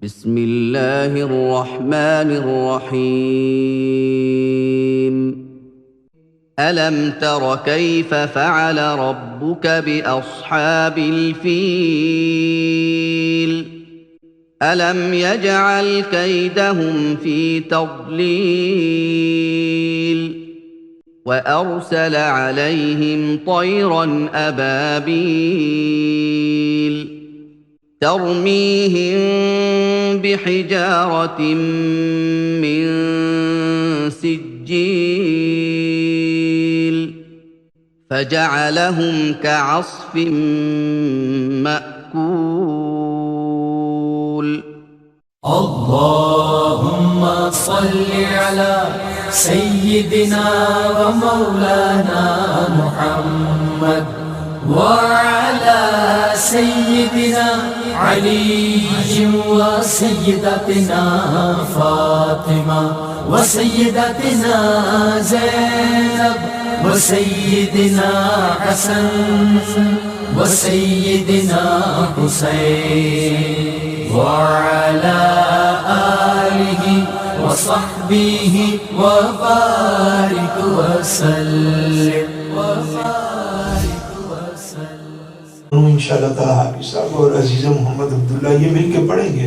بسم الله الرحمن الرحيم ألم تر كيف فعل ربك بأصحاب الفيل ألم يجعل كيدهم في تضليل وأرسل عليهم طيرا أبابيل ترميهم بحجارة من سجيل فجعلهم كعصف مأكول اللهم صل على سيدنا ومولانا محمد وعلى سيدنا علي وسيدتنا فاطمة وسيدتنا زينب وسيدنا حسن وسيدنا حسين وعلى آله وصحبه وبارك وسلم انشاءاللہ تعالیٰ حافظ صاحب اور عزیز محمد عبداللہ یہ مل کے پڑھیں گے،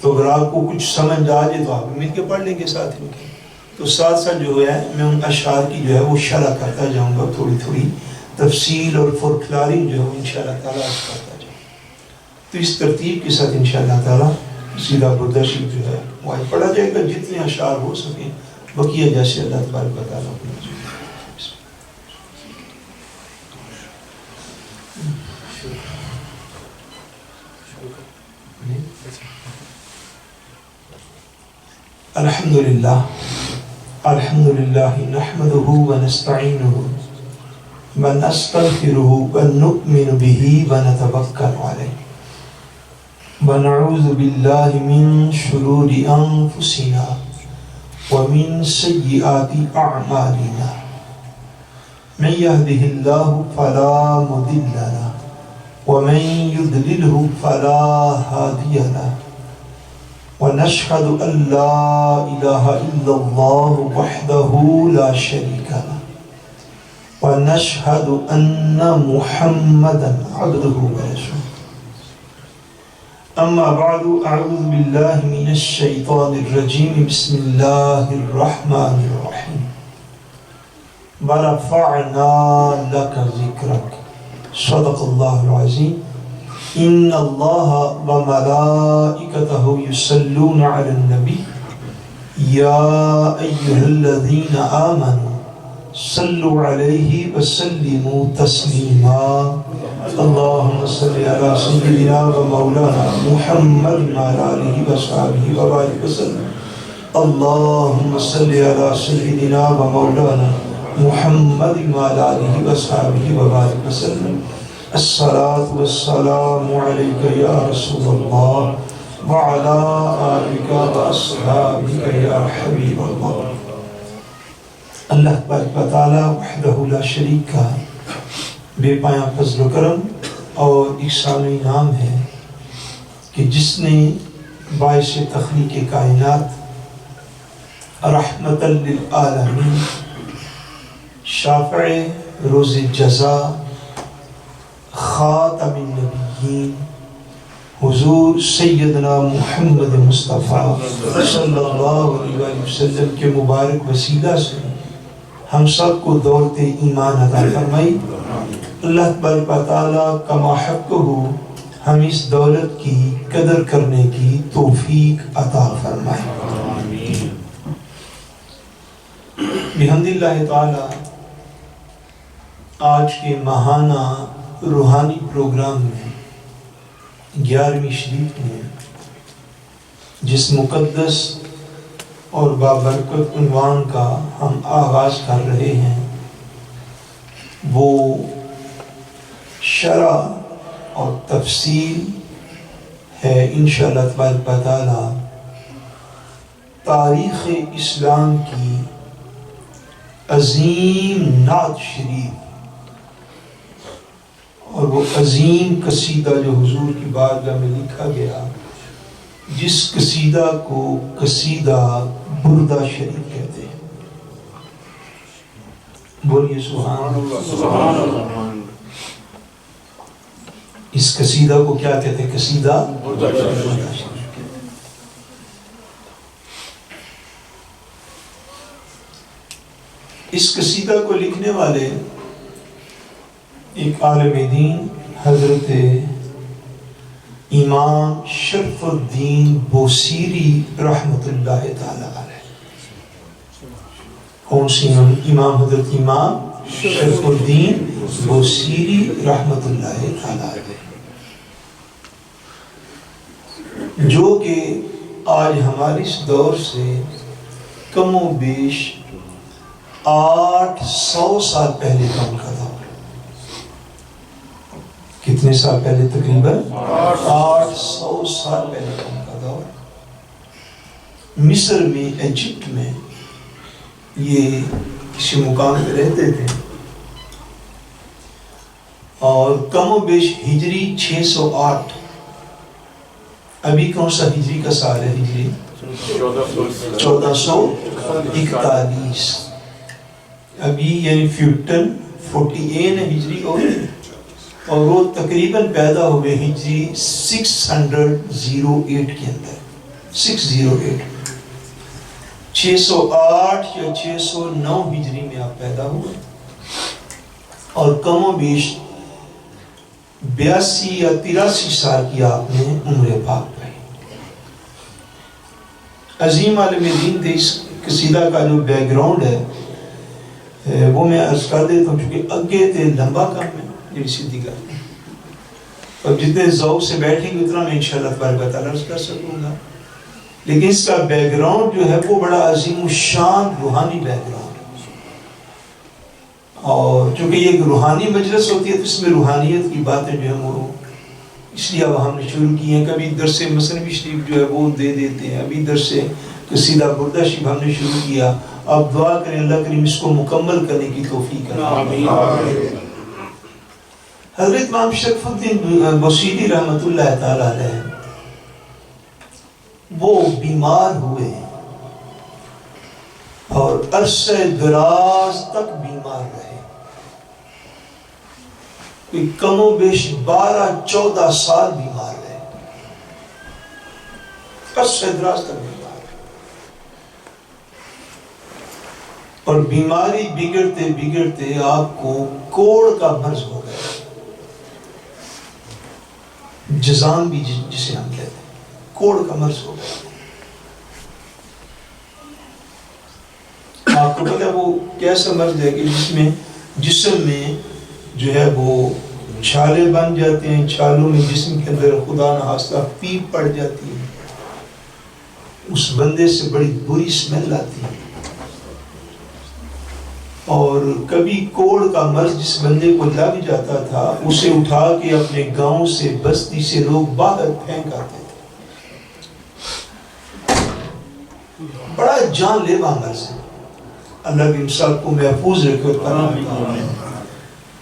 تو اگر آپ کو کچھ سمجھ آ جائے تو آپ مل کے پڑھ لیں گے ساتھ مل کے. تو ساتھ ساتھ جو ہے میں ان اشعار کی جو ہے وہ شرح کرتا جاؤں گا، تھوڑی تھوڑی تفصیل اور فورکلارنگ جو ہے انشاءاللہ تعالیٰ کرتا جاؤں. تو اس ترتیب کے ساتھ انشاءاللہ تعالیٰ سیدھا بردہ شریف جو ہے وہ پڑھا جائے گا جتنے اشعار ہو سکیں، بقیہ جیسے اللہ تبارک و تعالیٰ کو نصیب. الحمدللہ نحمده ونستعینه ونستغفره ونؤمن به ونتوکل علیہ ونعوذ باللہ من شرور انفسنا ومن سیئات اعمالنا من يهده الله فلا مضل له ومن يضلله فلا هادي له ونشهد أن لا إله إلا الله وحده لا شريك له ونشهد أن محمدا عبده ورسوله. أما بعد، أعوذ بالله من الشيطان الرجيم. بسم الله الرحمن الرحيم. ورفعنا لك ذكرك. صدق الله العظيم. ان اللہ وملائکتہ یصلون علی النبی یا ایہا الذین آمنوا صلوا علیہ وسلموا تسلیما. اللہم صلی علی سیدنا ومولانا محمد وعلی آلہ وصحبہ وبارک وسلم. اللہم صلی علی سیدنا ومولانا محمد وعلی آلہ وصحبہ وبارک وسلم. الصلاة والسلام علیکہ یا رسول اللہ وعلا آلکہ واصحابکہ یا حبیب اللہ. اللہ تبارک و تعالی وحدہ لا شریک کا بے پایاں فضل و کرم اور احسان و انعام ہے کہ جس نے باعث تخلیق کائنات رحمت للعالمین شافع روز جزا خاتم النبیین حضور سیدنا محمد مصطفیٰ صلی اللہ علیہ وسلم کے مبارک وسیلہ سے ہم سب کو دولت ایمان عطا فرمائی. اللہ تبارک و تعالیٰ کما حق ہو ہم اس دولت کی قدر کرنے کی توفیق عطا فرمائے. بحمد اللہ تعالیٰ آج کے ماہانہ روحانی پروگرام میں 11ویں شریف میں جس مقدس اور بابرکت عنوان کا ہم آغاز کر رہے ہیں وہ شرح اور تفصیل ہے انشاءاللہ تبارک و تعالی تاریخ اسلام کی عظیم نعت شریف اور وہ عظیم قصیدہ جو حضور کی بارگاہ میں لکھا گیا جس قصیدہ کو قصیدہ بردہ شریف کہتے ہیں. بولیے سبحان اللہ. اس قصیدہ کو کیا کہتے ہیں؟ قصیدہ بردہ شریف. اس قصیدہ کو لکھنے والے ایک عالم دین حضرت امام شرف الدین بوصیری رحمت اللہ تعالی علیہ. کون سی امام؟ حضرت امام شرف الدین بوصیری رحمت اللہ تعالی علیہ، جو کہ آج ہمارے اس دور سے کم و بیش 800 سال پہلے کا ان کا دور. کتنے سال پہلے؟ تقریباً 800 سال پہلے کا ان کا دور. مصر میں، ایجپٹ میں یہ کسی مقام پہ رہتے تھے، اور کم و بیش ہجری 608. ابھی کون سا ہجری کا سال ہے؟ ہجری 1441. ابھی یعنی 1548 ہجری ہو گئی، اور وہ تقریباً پیدا ہوئے ہجری 608 کے اندر. 608 608 یا 609 ہجری میں آپ پیدا ہوئے، اور کم و بیش 82 یا 83 سال کی آپ نے عمر پاک پائی. عظیم عالم دین تھے. اس قصیدہ کا جو بیک گراؤنڈ ہے وہ میں عرض کر دیتا ہوں، چونکہ اگے تے لمبا کام ہے جی سیدھی کرتے ہیں، اور جتنے ذوق سے بیٹھیں گے اتنا میں انشاءاللہ تبارک تعالیٰ عرض کر سکوں گا. لیکن اس کا بیک گراؤنڈ جو ہے وہ بڑا عظیم الشان روحانی بیک گراؤنڈ ہے، اور چونکہ یہ ایک روحانی مجلس ہوتی ہے تو اس میں روحانیت کی باتیں جو ہیں وہ اس لیے اب ہم نے شروع کی ہیں. کبھی درس مثنوی شریف جو ہے وہ دے دیتے ہیں، ابھی درس قصیدہ بردہ شریف ہم نے شروع کیا. آپ دعا کریں اللہ کریم اس کو مکمل کرنے کی توفیق کرے. حضرت امام شرف الدین بوصیری رحمت اللہ تعالی علیہ وہ بیمار ہوئے اور عرصہ دراز تک بیمار رہے. کوئی کم و بیش 12-14 سال بیمار رہے، عرصہ دراز تک بیمار. اور بیماری بگڑتے بگڑتے آپ کو کوڑ کا مرض ہو گیا. جذام بھی جسے ہم کہتے ہیں، کوڑ کا مرض ہو گیا. آپ کو پتہ ہے وہ کیسا مرض ہے کہ جس میں جسم میں جو ہے وہ چھالے بن جاتے ہیں، چھالوں میں جسم کے اندر خدا نخواستہ پیپ پڑ جاتی ہے، اس بندے سے بڑی بری اسمیل آتی ہے. اور کبھی کوڑ کا مرض جس بندے کو لگ جاتا تھا اسے اٹھا کے اپنے گاؤں سے بستی سے لوگ باہر پھینک آتے تھے. بڑا جان لیوا مرض ہے. اللہ کے انسان کو محفوظ رکھے.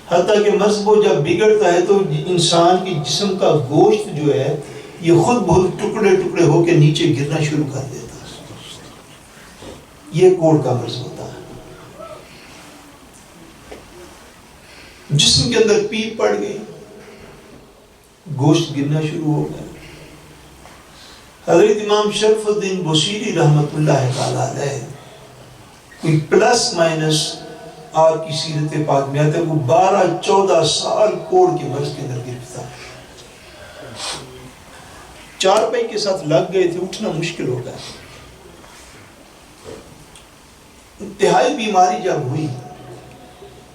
حتیٰ کہ مرض وہ جب بگڑتا ہے تو انسان کے جسم کا گوشت جو ہے یہ خود بہت ٹکڑے ٹکڑے ہو کے نیچے گرنا شروع کر دیتا ہے. یہ کوڑ کا مرض ہوتا ہے. جسم کے اندر پیپ پڑ گئی، گوشت گرنا شروع ہو گیا. حضرت امام شرف الدین بوصیری رحمت اللہ تعالی علیہ کوئی پلس مائنس اور کی سیرت پاک میں آتا ہے وہ 12-14 سال کوڑ کے مرض کے اندر گرفتار. چارپائی کے ساتھ لگ گئے تھے، اٹھنا مشکل ہو گیا. انتہائی بیماری جب ہوئی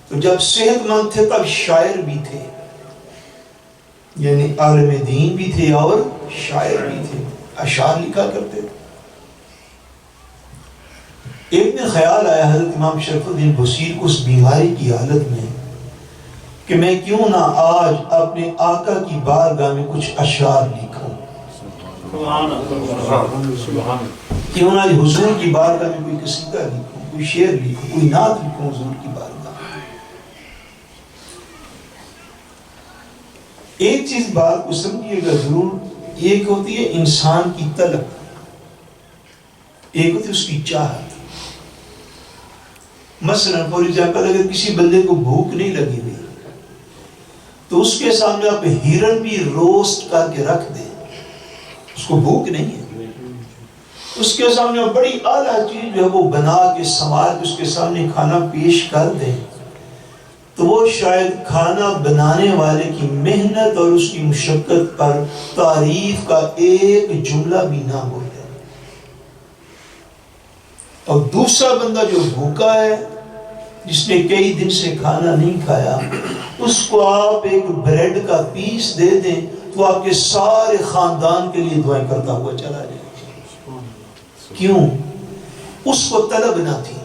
تو جب صحت مند تھے تب شاعر بھی تھے، یعنی عالم دین بھی تھے اور شاعر بھی تھے، اشعار لکھا کرتے تھے. ایک دن خیال آیا حضرت امام شرف الدین بوصیری کو اس بیماری کی حالت میں کہ میں کیوں نہ آج اپنے آقا کی بارگاہ میں کچھ اشعار لکھوں، کیوں نہ حضور کی بارگاہ میں کوئی قصیدہ لکھوں، کوئی شعر لکھوں، کوئی نعت لکھوں حضور کی بارگاہ. ایک چیز بات کو سمجھیے گا ضرور ایک ہوتی ہے انسان کی طلب، ایک ہوتی ہے اس کی چاہت۔ مثلا فور ایگزامپل اگر کسی بندے کو بھوک نہیں لگی ہوئی تو اس کے سامنے آپ ہرن بھی روسٹ کر کے رکھ دیں، اس کو بھوک نہیں ہے، اس کے سامنے بڑی اعلیٰ چیز جو ہے وہ بنا کے سنوار کے اس کے سامنے کھانا پیش کر دیں تو وہ شاید کھانا بنانے والے کی محنت اور اس کی مشقت پر تعریف کا ایک جملہ بھی نہ بولے، اور دوسرا بندہ جو بھوکا ہے جس نے کئی دن سے کھانا نہیں کھایا، اس کو آپ ایک بریڈ کا پیس دے دیں تو آپ کے سارے خاندان کے لیے دعائیں کرتا ہوا چلا جائے۔ کیوں؟ اس کو طلب نہ تھی۔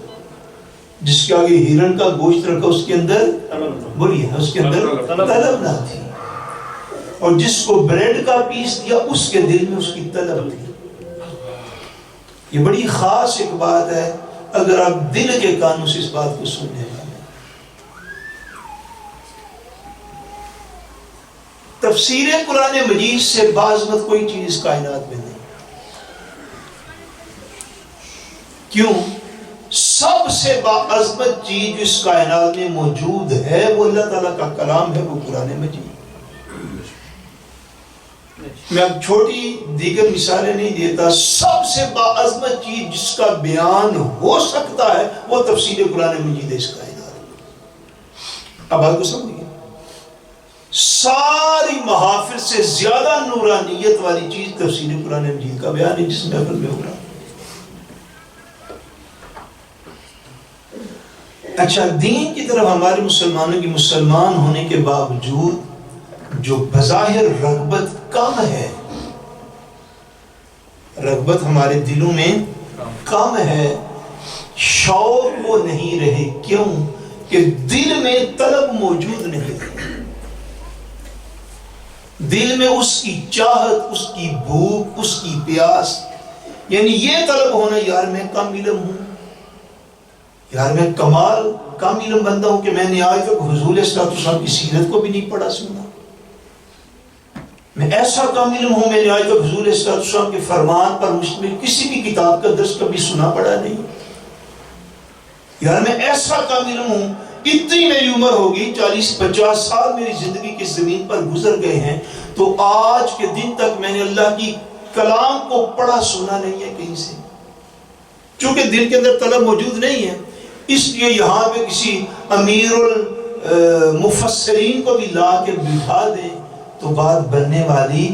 جس کے آگے ہرن کا گوشت رکھا اس کے اندر بولیے اس کے اندر طلب نہ تھی، اور جس کو بریڈ کا پیس دیا اس کے دل میں اس کی طلب تھی۔ یہ بڑی خاص ایک بات ہے اگر آپ دل کے کانوں سے اس بات کو سننے والے۔ تفسیر قرآن مجید سے باعظمت کوئی چیز کائنات میں نہیں۔ کیوں؟ سب سے باعظمت چیز جو اس کائنات میں موجود ہے وہ اللہ تعالیٰ کا کلام ہے، وہ قرآن مجید۔ میں اب چھوٹی دیگر مثالیں نہیں دیتا، سب سے باعظمت چیز جس کا بیان ہو سکتا ہے وہ تفسیر قرآن مجید ہے اس کائنات میں۔ اب بات کو سمجھیے، ساری محافظ سے زیادہ نورانیت والی چیز تفسیر قرآن مجید کا بیان ہے جس محفل میں ہو رہا ہے۔ اچھا، دین کی طرف ہمارے مسلمانوں کی مسلمان ہونے کے باوجود جو بظاہر رغبت کم ہے، رغبت ہمارے دلوں میں کم ہے، شوق وہ نہیں رہے۔ کیوں؟ کہ دل میں طلب موجود نہیں ہے، دل میں اس کی چاہت، اس کی بھوک، اس کی پیاس، یعنی یہ طلب ہونا، یار میں کم علم ہوں، یار میں کمال کم علم بندہ ہوں کہ میں نے آج تک حضور صلی اللہ علیہ وسلم کی سیرت کو بھی نہیں پڑھا سنا، میں ایسا کم علم ہوں میں نے آج تک حضور صلی اللہ علیہ وسلم کے فرمان پر مشتمل کسی بھی کتاب کا درس کبھی سنا پڑھا نہیں، یار میں ایسا کم علم ہوں، اتنی میری عمر ہوگی 40-50 سال میری زندگی کی زمین پر گزر گئے ہیں تو آج کے دن تک میں نے اللہ کی کلام کو پڑھا سنا نہیں ہے کہیں سے، چونکہ دل کے اندر طلب موجود نہیں ہے۔ اس لیے یہاں پہ کسی امیر المفسرین کو بھی لا کے بٹھا دیں تو بات بننے والی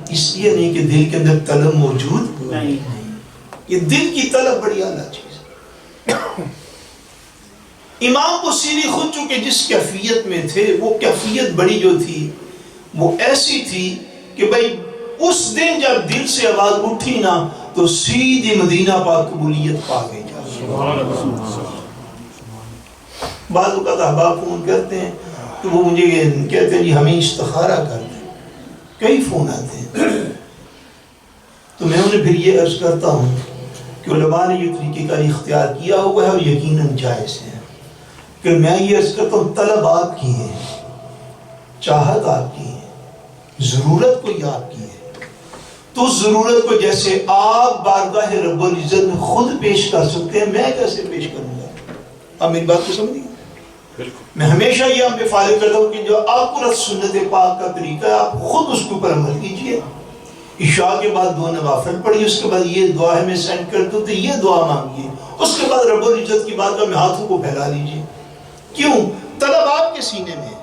اس لیے نہیں کہ دل کے اندر طلب موجود نہیں۔ یہ دل کی طلب بڑی اعلیٰ چیز ہے۔ امام بصیری خود چونکہ جس کیفیت میں تھے وہ کیفیت بڑی جو تھی وہ ایسی تھی کہ بھائی اس دن جب دل سے آواز اٹھی نا تو سیدھی مدینہ پاک قبولیت پا گئی۔ بعض اوقات احباب فون کرتے ہیں تو وہ مجھے کہتے ہیں جی ہمیں استخارہ کر دیں، کئی فون آتے ہیں تو میں انہیں پھر یہ عرض کرتا ہوں کہ علماء نے یہ طریقہ کار اختیار کیا ہوا ہے اور یقیناً جائز ہے، کہ میں یہ عرض کرتا ہوں طلب آپ کی ہے، چاہت آپ کی ہے، ضرورت کوئی آپ کی ہے، تو اس ضرورت کو جیسے آپ بارگاہ رب العزت میں خود پیش کر سکتے ہیں، میں کیسے پیش کروں گا؟ آپ میری بات کو سمجھیے۔ میں ہمیشہ یہ ہم پہ فالو کرتا ہوں کہ جو آکرت سنت پاک کا طریقہ ہے آپ خود اس کے اوپر عمل کیجئے۔ عشاء کے بعد 2 نوافل پڑھیے، اس کے بعد یہ دعا ہے میں سینڈ کر دوں تو یہ دعا مانگیے، اس کے بعد رب العزت کی بات میں ہاتھوں کو پھیلا لیجئے۔ کیوں؟ طلب آپ کے سینے میں ہے۔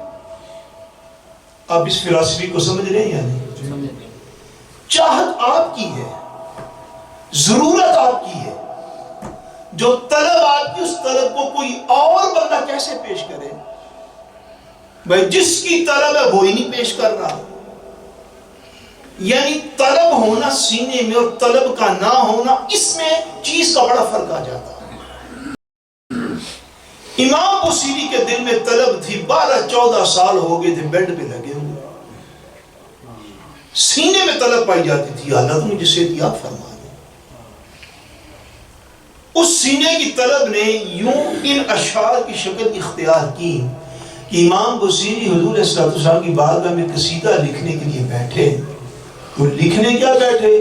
آپ اس فلسفی کو سمجھ رہے ہیں یا نہیں؟ چاہت آپ کی ہے، ضرورت آپ کی ہے، جو طلب آپ کی اس طلب کو کوئی اور بندہ کیسے پیش کرے؟ بھائی جس کی طلب ہے وہی نہیں پیش کر رہا، یعنی طلب ہونا سینے میں اور طلب کا نہ ہونا، اس میں چیز کا بڑا فرق آ جاتا ہے۔ امام بصیری کے دل میں طلب تھی، 12-14 سال ہو گئے تھے بیڈ پہ لگے ہوئے، سینے میں طلب پائی جاتی تھی، اللہ تو مجھے صحت فرما دے۔ اس سینے کی طلب نے یوں ان اشعار کی شکل اختیار کی کہ امام بصیری حضور صلی اللہ علیہ وسلم کی بارگاہ میں قصیدہ لکھنے کے لیے بیٹھے تو لکھنے کیا بیٹھے؟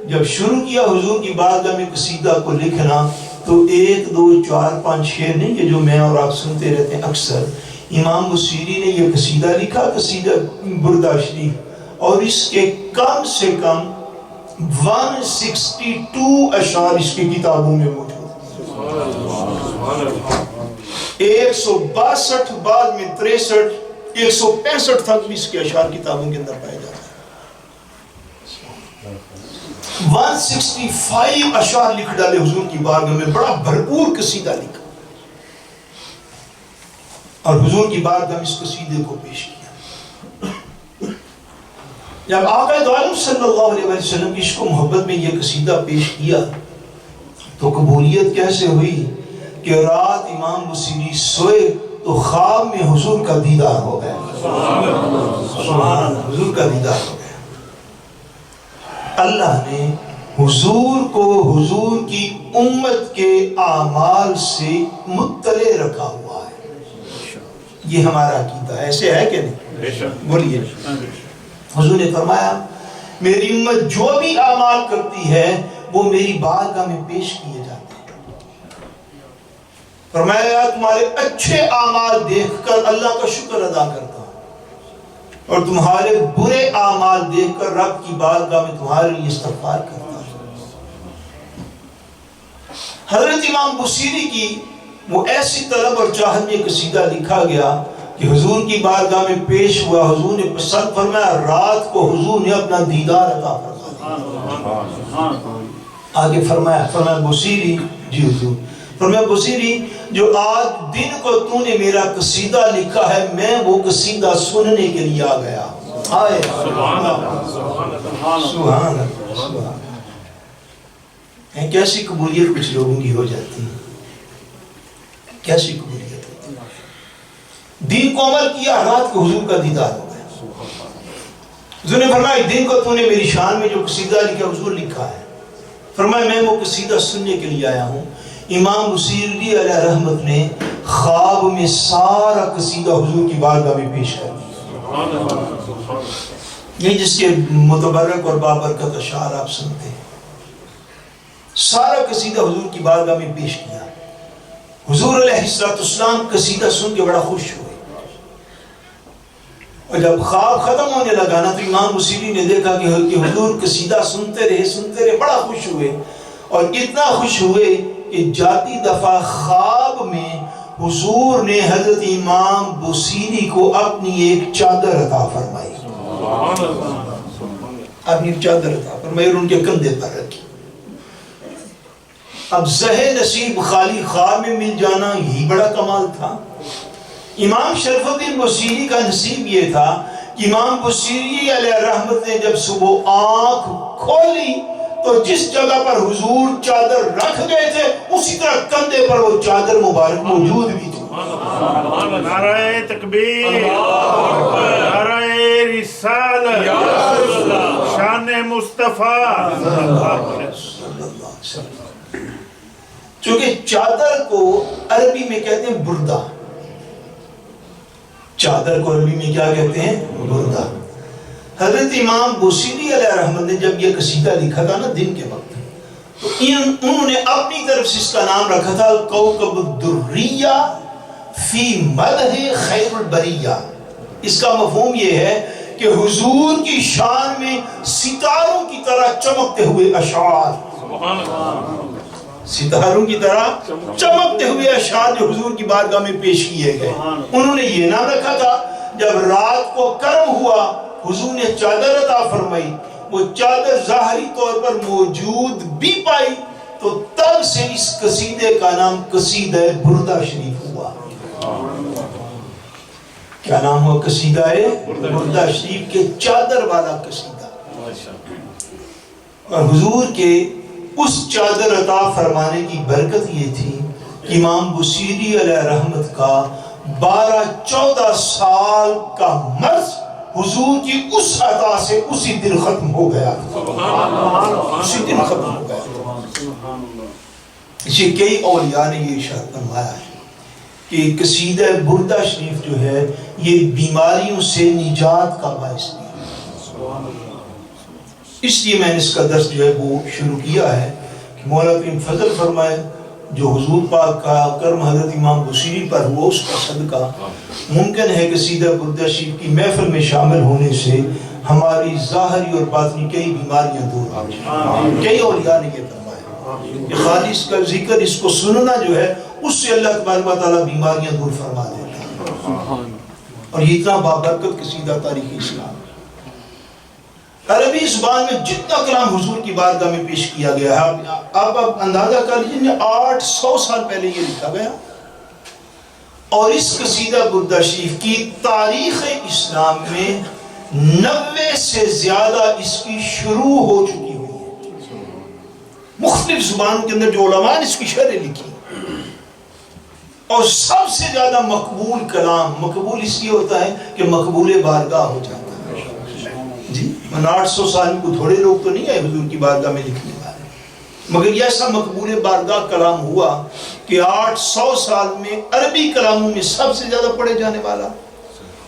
جب شروع کیا حضور کی بارگاہ میں قصیدہ کو لکھنا تو 1 2 4 5 6 نہیں، یہ جو میں اور آپ سنتے رہتے ہیں اکثر، امام بصیری نے یہ قصیدہ لکھا، قصیدہ بردہ شریف، اور اس کے کم سے کم 162 اشعار اس کی کتابوں میں موجود ہیں، 162 بعد میں 63 165 تک بھی اس کے اشعار کتابوں کے اندر پائے جاتے ہیں۔ 165 اشعار لکھ ڈالے حضور کی بارگاہ میں، بڑا بھرپور قصیدہ لکھا اور حضور کی بارگاہ میں اس قصیدے کو پیش کیا۔ جب آقا دو عالم صلی اللہ علیہ وسلم کی عشق و محبت میں یہ قصیدہ پیش کیا تو قبولیت کیسے ہوئی کہ رات امام بصیری سوئے تو خواب میں حضور کا دیدار ہو گیا، حضور کا دیدار ہو گیا۔ اللہ نے حضور کو حضور کی امت کے اعمال سے مطلع رکھا ہوا ہے، یہ ہمارا عقیدہ ایسے ہے کہ نہیں؟ بولیے۔ حضور نے فرمایا میری امت جو بھی اعمال کرتی ہے وہ میری بارگاہ میں پیش کیے جاتے ہیں۔ فرمایا تمہارے اچھے اعمال دیکھ کر اللہ کا شکر ادا کرتا ہوں، اور تمہارے برے اعمال دیکھ کر رب کی بارگاہ میں تمہارے لیے استغفار کرتا ہوں۔ حضرت امام بصیری کی وہ ایسی طلب اور چاہت میں قصیدہ لکھا گیا کہ حضور کی بارگاہ میں پیش ہوا، حضور نے پسند فرمایا، رات کو حضور نے اپنا دیدار عطا فرمایا۔ آگے فرمایا بصیری، جی حضور، فرمایا بصیری جو آج دن کو تو نے میرا قصیدہ لکھا ہے، میں وہ قصیدہ سننے کے لیے آ گیا۔ آئے سبحان اللہ، سبحان اللہ۔ کیسی قبولیت کچھ لوگوں کی ہو جاتی ہے، کیسی قبولیت ہوتی ہے۔ دین کو عمل کیا، رات کو حضور کا دیدار ہو گیا۔ حضور نے فرمایا دن کو تو نے میری شان میں جو قصیدہ لکھا حضور لکھا ہے، فرمایا میں وہ قصیدہ سننے کے لیے آیا ہوں۔ امام بصیری علیہ رحمت نے خواب میں سارا قصیدہ حضور کی بارگاہ میں پیش کر دیا، یہ جس کے متبرک اور بابرکت اشعار آپ سنتے ہیں، سارا قصیدہ حضور کی بارگاہ میں پیش کیا۔ حضور علیہ السلام قصیدہ سن کے بڑا خوش ہوئے، اور جب خواب ختم ہونے لگا نا تو امام بصیری نے دیکھا کہ حضور قصیدہ سنتے رہے، بڑا خوش ہوئے، اور اتنا خوش ہوئے کہ جاتی دفعہ خواب میں حضور نے حضرت امام بصیری کو اپنی ایک چادر عطا فرمائی، اپنی چادر عطا فرمائی اور ان کے کندھے پر رکھی۔ اب زہے نصیب خالی خواب میں مل جانا یہی بڑا کمال تھا۔ امام شرف الدین بصیری کا نصیب یہ تھا کہ امام بصیری علیہ رحمت نے جب صبح آنکھ کھولی تو جس جگہ پر حضور چادر رکھ گئے تھے اسی طرح کندھے پر وہ چادر مبارک موجود بھی تھی۔ نعرہ تکبیر، نعرہ رسالت، شان مصطفیٰ۔ چونکہ چادر کو عربی میں کہتے ہیں بردہ، چادر کو عربی میں کیا کہتے ہیں؟ بردہ۔ حضرت امام بصیری علیہ رحمت نے جب یہ قصیدہ لکھا تھا نا دن کے وقت، تو انہوں نے اپنی طرف سے اس کا نام رکھا تھا کوكب الدریہ فی مدح خیر البریہ۔ اس کا مفہوم یہ ہے کہ حضور کی شان میں ستاروں کی طرح چمکتے ہوئے اشعار، ستاروں کی طرح چمکتے ہوئے اشعار جو حضور کی بارگاہ میں پیش کیے گئے، انہوں نے یہ نام رکھا تھا۔ جب رات کو کرم ہوا حضور نے چادر عطا فرمائی، وہ چادر ظاہری طور پر موجود بھی پائی، تو تب سے اس قصیدے کا نام قصیدہ بردہ شریف ہوا۔ کیا نام ہوا؟ قصیدہ بردہ شریف کے چادر والا قصیدہ۔ اور حضور کے اس چادر عطا فرمانے کی برکت یہ تھی کہ امام بصیری علیہ رحمت کا 12-14 سال کا مرض حضور کی اس عطا سے اسی دن ختم ہو گیا، اسی دن ختم ہو گیا۔ اسی کئی اولیاء نے یہ ارشاد فرمایا ہے کہ قصیدہ بردہ شریف جو ہے یہ بیماریوں سے نجات کا باعث ہے۔ اس لیے میں نے اس کا درس جو ہے وہ شروع کیا ہے کہ مولا کریم فضل فرمائے جو حضور پاک کا کرم حضرت امام بصیری پر ہوا اس کا صدقہ ممکن ہے کہ سیدھا بردہ شریف کی محفل میں شامل ہونے سے ہماری ظاہری اور باطنی کئی بیماریاں دور ہو جائیں. کئی اولیاء نے یہ فرمایا کہ خالی اس کا ذکر اس کو سننا جو ہے اس سے اللہ تبارک و تعالیٰ بیماریاں دور فرما دیتا ہے. اور یہ اتنا بابرکت قصیدہ تاریخ اسلام. عربی زبان میں جتنا کلام حضور کی بارگاہ میں پیش کیا گیا ہے آپ اندازہ کر لیجیے 800 سال پہلے یہ لکھا گیا اور اس قصیدہ بردہ شریف کی تاریخ اسلام میں 90 سے زیادہ اس کی شروع ہو چکی ہوئی ہے. مختلف زبانوں کے اندر جو علماء نے اس کی شرح لکھی اور سب سے زیادہ مقبول کلام مقبول اس لیے ہوتا ہے کہ مقبول بارگاہ ہو جاتا ہے. جی 800 سال میں کوئی تھوڑے لوگ تو نہیں آئے حضور کی بارگاہ میں لکھنے والے مگر یہ ایسا مقبول بارگاہ کلام ہوا کہ 800 سال میں عربی کلاموں میں سب سے زیادہ پڑھے جانے والا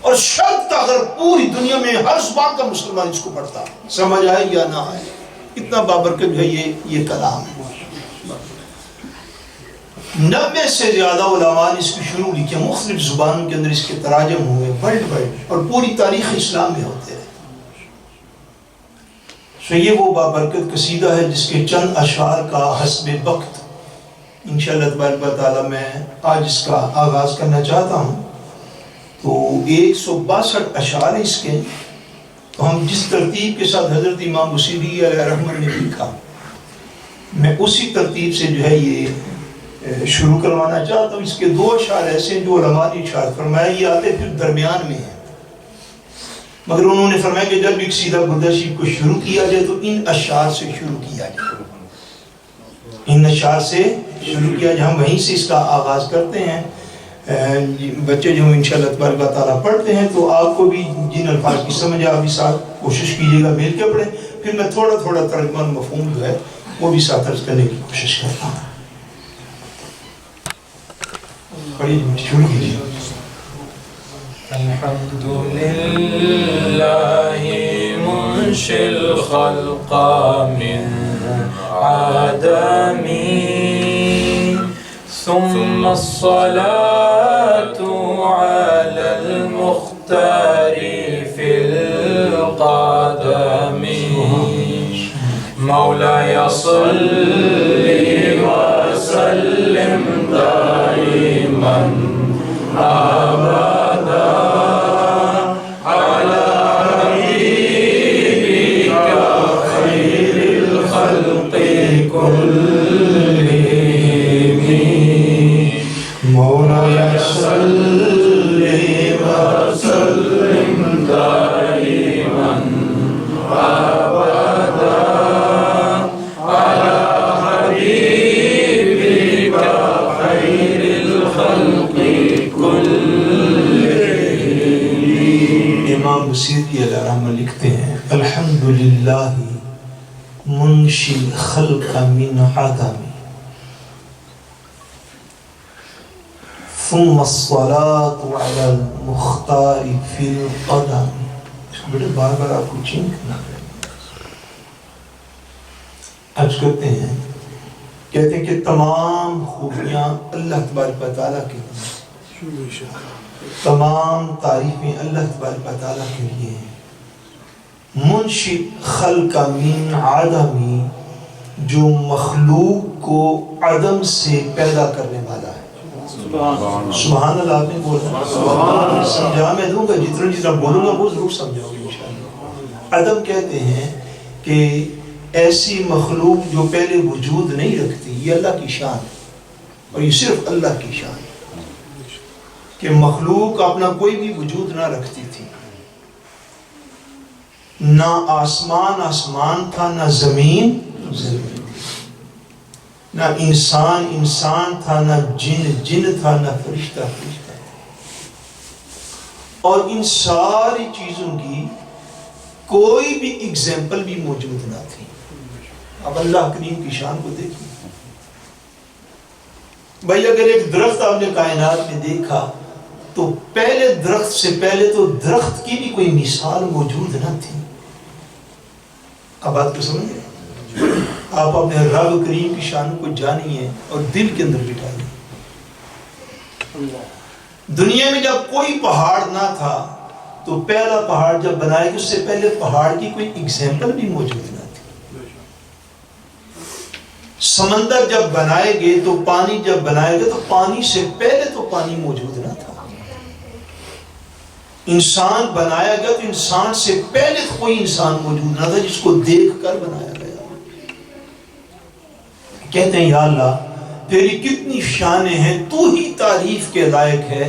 اور شرط اگر پوری دنیا میں ہر زبان کا مسلمان اس کو پڑھتا سمجھ آئے یا نہ آئے اتنا بابرکت جو ہے یہ کلام ہے. 90 سے زیادہ علماء نے اس کی شروع لکھی مختلف زبانوں کے اندر اس کے تراجم ہوئے ورلڈ وائڈ اور پوری تاریخ اسلام میں ہوتے رہے. تو یہ وہ بابرکت قصیدہ ہے جس کے چند اشعار کا حسب وقت انشاءاللہ تبارک و تعالی میں آج اس کا آغاز کرنا چاہتا ہوں. تو 162 اشعار ہیں اس کے. تو ہم جس ترتیب کے ساتھ حضرت امام بصیری علیہ رحمت نے لکھا میں اسی ترتیب سے جو ہے یہ شروع کروانا چاہتا ہوں. اس کے 2 اشعار ایسے ہیں جو علماء نے اشعار فرمایا یہ آتے پھر درمیان میں ہیں مگر انہوں نے فرمایا کہ جب ایک سیدھا بردہ شریف کو شروع کیا جائے تو ان اشعار سے شروع کیا جائے. ان اشعار سے شروع کیا جائے. ہم وہیں سے اس کا آغاز کرتے ہیں. بچے جو انشاءاللہ تبارک و تعالیٰ پڑھتے ہیں تو آپ کو بھی جن الفاظ کی سمجھ آپ بھی ساتھ کوشش کیجیے گا مل کے پڑھیں. پھر میں تھوڑا تھوڑا ترجمہ مفہوم جو ہے وہ بھی ساتھ عرض کرنے کی کوشش کرتا ہوں. پڑھیے شروع کیجیے. الحمد لله منشئ الخلق من عدم ثم الصلاة على المختار في القدم مولاي صل وسلم دائما أبدا على حبيبك خير الخلق كلهم مولاي صل وسلم دائما أبدا على حبيبك خير الخلق امام بصیری علیہ رحمہ لکھتے ہیں الحمدللہ منشی الخلق من عدم ثم الصلاة على المختار في القدم. اس کو بیٹے بار بار آپ کو چین کرنا پڑے. عرض کرتے ہیں کہتے ہیں کہ تمام خوبیاں اللہ تبارک و تعالیٰ کے لیے تمام تعریفیں اللہ تبارک و تعالیٰ کے لیے ہیں. منشئ خلق من عدمی جو مخلوق کو عدم سے پیدا کرنے والا ہے. سبحان اللہ آپ نے بولا سمجھا میں دوں گا جتنا بولوں گا وہ ضرور سمجھاؤ گے انشاءاللہ. عدم کہتے ہیں کہ ایسی مخلوق جو پہلے وجود نہیں رکھتی یہ اللہ کی شان ہے اور یہ صرف اللہ کی شان ہے کہ مخلوق اپنا کوئی بھی وجود نہ رکھتی تھی. نہ آسمان تھا نہ زمین نہ انسان تھا نہ جن تھا نہ فرشتہ اور ان ساری چیزوں کی کوئی بھی اگزامپل بھی موجود نہ تھی. اب اللہ کریم کی شان کو دیکھیں بھائی. اگر ایک درخت آپ نے کائنات میں دیکھا تو پہلے درخت سے پہلے تو درخت کی بھی کوئی مثال موجود نہ تھی. اب بات کو سمجھیں؟ آپ اپنے رب کریم کی شان کو جانیے اور دل کے اندر بٹھائیے۔ دنیا میں جب کوئی پہاڑ نہ تھا تو پہلا پہاڑ جب بنایا گیا اس سے پہلے پہاڑ کی کوئی ایگزامپل بھی موجود نہ تھی۔ سمندر جب بنائے گئے تو پانی جب بنائے گئے تو پانی سے پہلے تو پانی موجود نہ تھا۔ انسان بنایا گیا تو انسان سے پہلے تو کوئی انسان موجود نہ تھا جس کو دیکھ کر بنایا گیا۔ کہتے ہیں یا اللہ تیری کتنی شانیں ہیں، تو ہی تعریف کے لائق ہے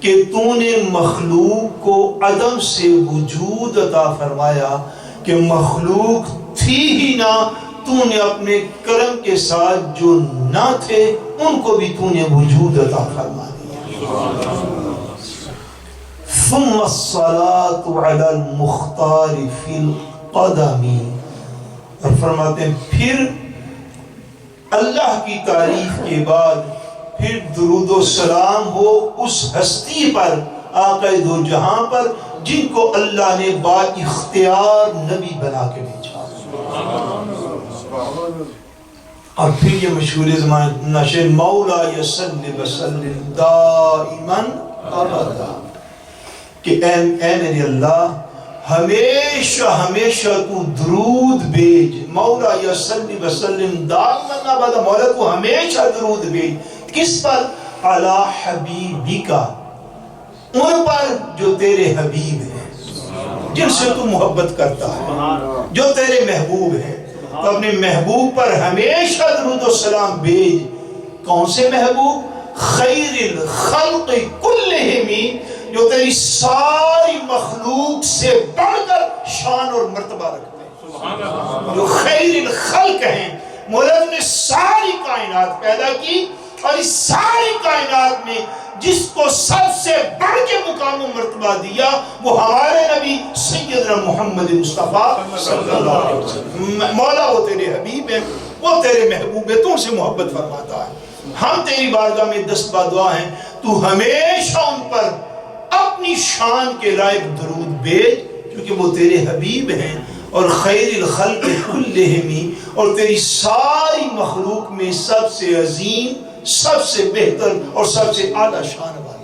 کہ تو نے مخلوق کو عدم سے وجود عطا فرمایا، کہ مخلوق تھی ہی نہ، تو نے اپنے کرم کے ساتھ جو نہ تھے ان کو بھی تو نے وجود عطا فرما دیا۔ ثم الصلاة علی المختار فی القدم، اور فرماتے ہیں پھر اللہ کی تعریف کے بعد پھر درود و سلام ہو اس ہستی پر، آقا دو جہاں پر، جن کو اللہ نے با اختیار نبی بنا کے بھیجا۔ اور پھر یہ مشہور زمانہ نشر مولا یصلی وسلم دائما ابدا، کہ اے میرے اللہ ہمیشہ ہمیشہ تو درود بھیج، مولا یصلی وسلم دائما ابدا، مولا تو ہمیشہ درود بھیج، کس پر؟ علی حبیبکا، ان پر جو تیرے حبیب ہیں، جن سے تو محبت کرتا ہے، جو تیرے محبوب ہیں، تو اپنے محبوب پر ہمیشہ درود و سلام بھیج۔ کون سے محبوب؟ خیر الخلق کلہم، جو تیری ساری مخلوق سے بڑھ کر شان اور مرتبہ رکھتے ہیں، جو خیر الخلق ہیں۔ مولا نے ساری کائنات پیدا کی اور اس ساری کائنات میں جس کو سب سے بڑھ کے مقام و مرتبہ دیا وہ ہمارے نبی سیدنا محمد مصطفیٰ صلی اللہ علیہ وسلم۔ مولا وہ تیرے حبیب ہیں، وہ تیرے محبوب ہیں، تو ان سے محبت فرماتا ہے۔ ہم تیری بارگاہ میں دستبا دعا ہیں، تو ہمیشہ ان پر اپنی شان کے لائق درود بھیج، کیونکہ وہ تیرے حبیب ہیں اور خیر الخلق کلہم، اور تیری ساری مخلوق میں سب سے عظیم، سب سے بہتر اور سب سے اعلیٰ شان والے۔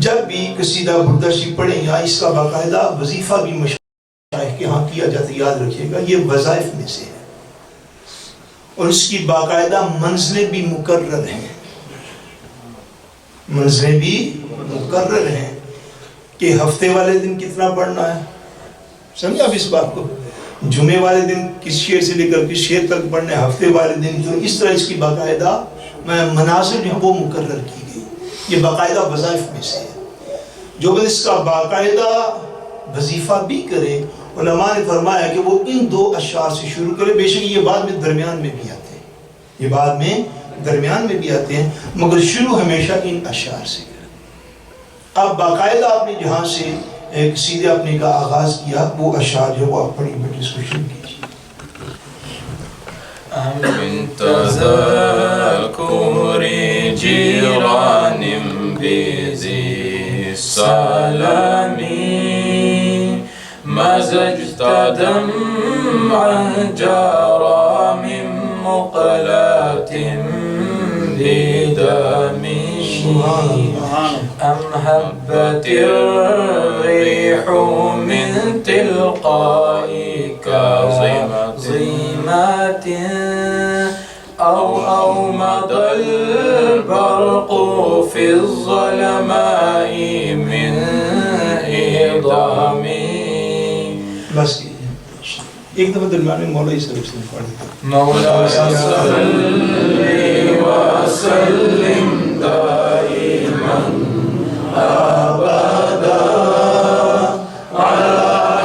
جب بھی قصیدہ بردہ شریف پڑھیں یا اس کا باقاعدہ وظیفہ بھی مشائخ کے ہاں کیا جاتا ہے، یاد رکھیے گا یہ وظائف میں سے ہے، اور اس کی باقاعدہ منزلیں بھی مقرر ہیں، منزلیں بھی مقرر ہیں کہ ہفتے والے دن کتنا پڑھنا ہے، سمجھا آپ اس بات کو؟ جمعے والے دن کس شعر سے لے کر کس شعر تک پڑھنے، ہفتے والے دن تو اس طرح اس کی باقاعدہ مناظر جو وہ مقرر کی گئی، یہ باقاعدہ وظائف میں سے ہے۔ جو اس کا باقاعدہ وظیفہ بھی کرے، علماء نے فرمایا کہ وہ ان دو اشعار سے شروع کرے، بے شک یہ بعد میں درمیان میں بھی آتے ہیں، یہ بعد میں درمیان میں بھی آتے ہیں، مگر شروع ہمیشہ ان اشعار سے کرے۔ اب باقاعدہ آپ نے جہاں سے قصیدے اپنے کا آغاز کیا وہ اشعار جو وہ آپ پڑھی بیٹھے اس کو شروع کیجیے۔ من تذکر جیران بذی السلام مزجت دمعا جرى من مقلات بدمي أم هبت الريح من تلقاء كظيمات أو مضى البرق في الظلماء من إضامي. بس ایک دفعہ درمیان میں مولا صلی اللہ علیہ وسلم پڑھ دیتا مولا صلی وسلم دائما ابدا على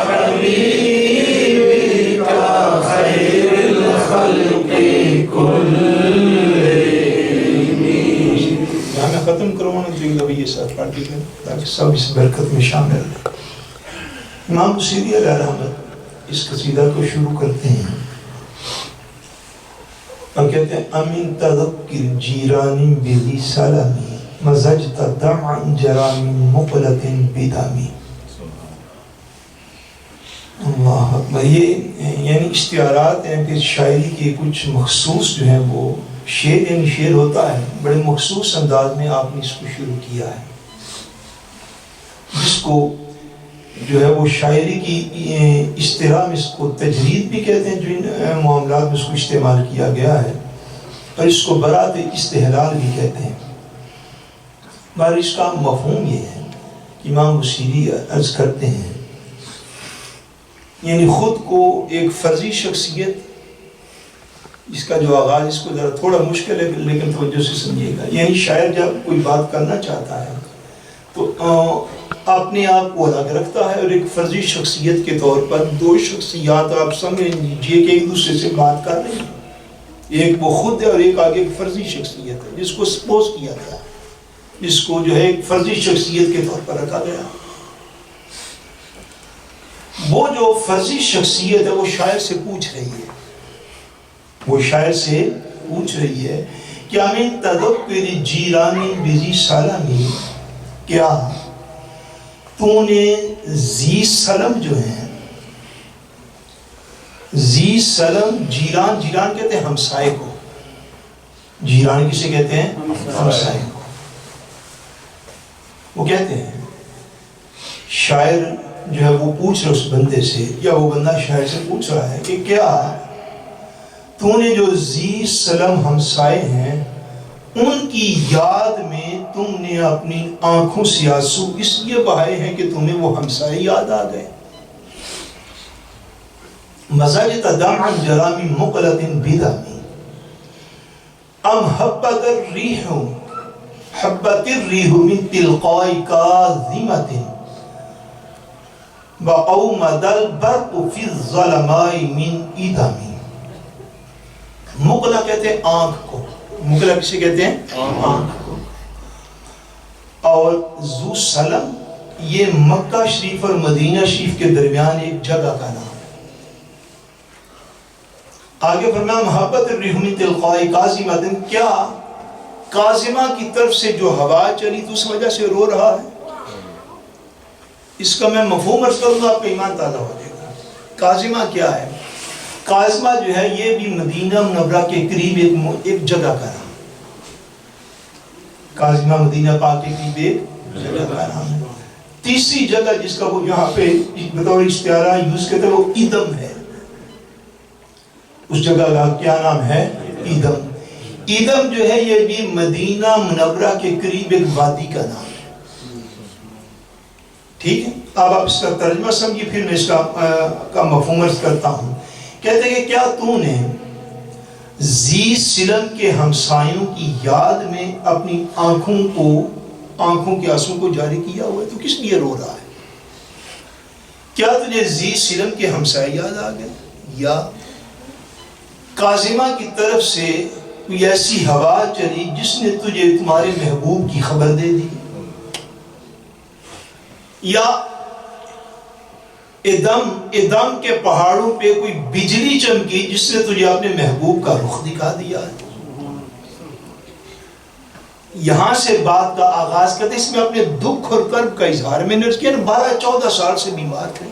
حبيبك خير الخلق كلهم. یہاں میں ختم کروانا تو ایک دفعہ یہ ساتھ پڑھ دیتے تاکہ سب اس برکت میں شامل رہیں۔ امام بصیری علیہ رحمت اس قصیدہ کو شروع کرتے ہیں اور کہتے ہیں امین تذکر جیران بذی سلامی مزجت دمعا جرى من مقلة بدمی. اللہ اکبر. یہ یعنی اشتہارات ہیں. پھر شاعری کے کچھ مخصوص جو ہیں وہ شعر یعنی شعر ہوتا ہے بڑے مخصوص انداز میں آپ نے اس کو شروع کیا ہے، جس کو جو ہے وہ شاعری کی اصطلاح میں اس کو تجرید بھی کہتے ہیں، جو ان معاملات میں اس کو استعمال کیا گیا ہے، اور اس کو برات استحلال بھی کہتے ہیں. مگر اس کا مفہوم یہ ہے کہ امام بصیری عرض کرتے ہیں یعنی خود کو ایک فرضی شخصیت، اس کا جو آغاز اس کو ذرا تھوڑا مشکل ہے لیکن توجہ سے سمجھیے گا. یعنی شاعر جب کوئی بات کرنا چاہتا ہے تو اپنے آپ کو الگ رکھتا ہے اور ایک فرضی شخصیت کے طور پر دو شخصیات آپ سمجھ لیجیے کہ ایک دوسرے سے بات کر رہی ہیں. ایک وہ خود ہے اور ایک آگے ایک فرضی شخصیت ہے جس کو سپوز کیا گیا، جس کو جو ہے ایک فرضی شخصیت کے طور پر رکھا گیا. وہ جو فرضی شخصیت ہے وہ شاعر سے پوچھ رہی ہے، وہ شاعر سے پوچھ رہی ہے کیا من تذکر جیرانی بذی سلمی، کیا تو نے ذی سلم جو ہیں، ذی سلم جیران، جیران کہتے ہیں ہمسائے کو، جیران کسے کہتے ہیں؟ ہمسائے کو. وہ کہتے ہیں شاعر جو ہے وہ پوچھ رہا اس بندے سے، یا وہ بندہ شاعر سے پوچھ رہا ہے کہ کیا تو نے جو ذی سلم ہمسائے ہیں ان کی یاد میں تم نے اپنی آنکھوں سے آنسو اس لیے بہائے ہیں کہ تمہیں وہ ہمسائے یاد آ گئے؟ مزاجت دمعا جرامی مقلت بدمی ام حبت الریح حبت الریح من تلقاء کاظمت وَأَوْمَدَ الْبَرْقُ فِي الظَّلَمَاءِ مِنْ إِدَمِ. مقلہ کہتے ہیں آنکھ کو، مقلہ کسے کہتے ہیں؟ آنکھ کو. اور ذو سلم یہ مکہ شریف اور مدینہ شریف کے درمیان ایک جگہ کا نام ہے. آگے فرمایا محبت الریح من تلقاء کاظمۃ، کیا کاظمہ کی طرف سے جو ہوا چلی تو اس وجہ سے رو رہا ہے؟ اس کا میں مفہوم عرض کروں گا، آپ کا ایمان تازہ ہو جائے گا. کاظمہ کیا ہے؟ کاظمہ جو ہے یہ بھی مدینہ منورہ کے قریب ایک جگہ کا نام. کاظمہ مدینہ پاک کے قریب ایک جگہ کا نام ہے. تیسری جگہ جس کا وہ یہاں پہ بطور اشتہارہ یوز کرتے ہیں وہ ایدم ہے. اس جگہ کا کیا نام ہے؟ ایدم. ایدم جو ہے یہ بھی مدینہ منورہ کے قریب ایک وادی کا نام ہے. ٹھیک ہے، اب آپ اس کا ترجمہ سمجھیے پھر میں اس کا مفہوم عرض کرتا ہوں. کہتے ہیں کہ کیا تو نے ذی سلم کے ہمسایوں کی یاد میں اپنی آنکھوں کے آنسوں کو جاری کیا ہوا ہے؟ تو کس لیے رو رہا ہے؟ کیا تجھے ذی سلم کے ہمسائے یاد آ گئے، یا کاظمہ کی طرف سے کوئی ایسی ہوا چلی جس نے تجھے تمہارے محبوب کی خبر دے دی، یا ادم کے پہاڑوں پہ کوئی بجلی چمکی جس نے تجھے اپنے محبوب کا رخ دکھا دیا ہے؟ یہاں سے بات کا آغاز کرتے، اس میں اپنے دکھ اور کرب کا اظہار. میں نے 12-14 سال سے بیمار تھے.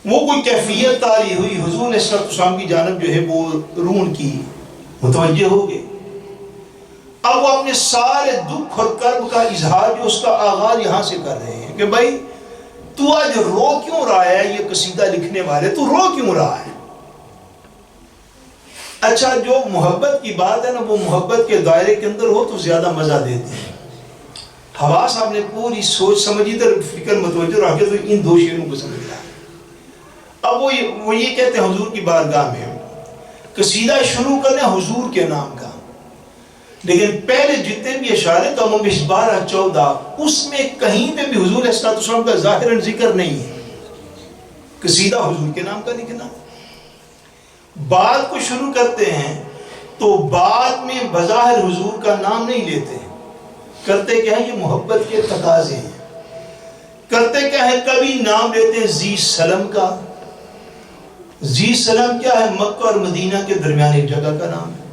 وہ کوئی کیفیت تاری ہوئی، حضور صلی اللہ علیہ وسلم کی جانب جو ہے وہ رون کی متوجہ ہو گئے. اب وہ اپنے سارے دکھ اور کرب کا اظہار جو اس کا آغاز یہاں سے کر رہے ہیں کہ بھائی تو آج رو کیوں رہا ہے؟ یہ قصیدہ لکھنے والے تو رو کیوں رہا ہے؟ اچھا، جو محبت کی بات ہے نا وہ محبت کے دائرے کے اندر ہو تو زیادہ مزہ دیتے ہیں. حواس آپ نے پوری سوچ سمجھی تو فکر متوجہ رکھ کے تو ان دو شعروں کو سمجھ لیا. اب وہ یہ کہتے ہیں حضور کی بارگاہ میں قصیدہ شروع کرنے حضور کے نام کا، لیکن پہلے جتنے بھی اشعار ہیں تو 12-14 اس میں کہیں پہ بھی حضور صلی اللہ علیہ وسلم کا ظاہراً ذکر نہیں ہے. قصیدہ حضور کے نام کا لکھنا. بات کو شروع کرتے ہیں تو بعد میں بظاہر حضور کا نام نہیں لیتے ہیں. کرتے کیا ہے؟ یہ محبت کے تقاضے ہیں. کرتے کیا ہے؟ کبھی نام لیتے ہیں ذی سلم کا. ذی سلم کیا ہے؟ مکہ اور مدینہ کے درمیان ایک جگہ کا نام ہے.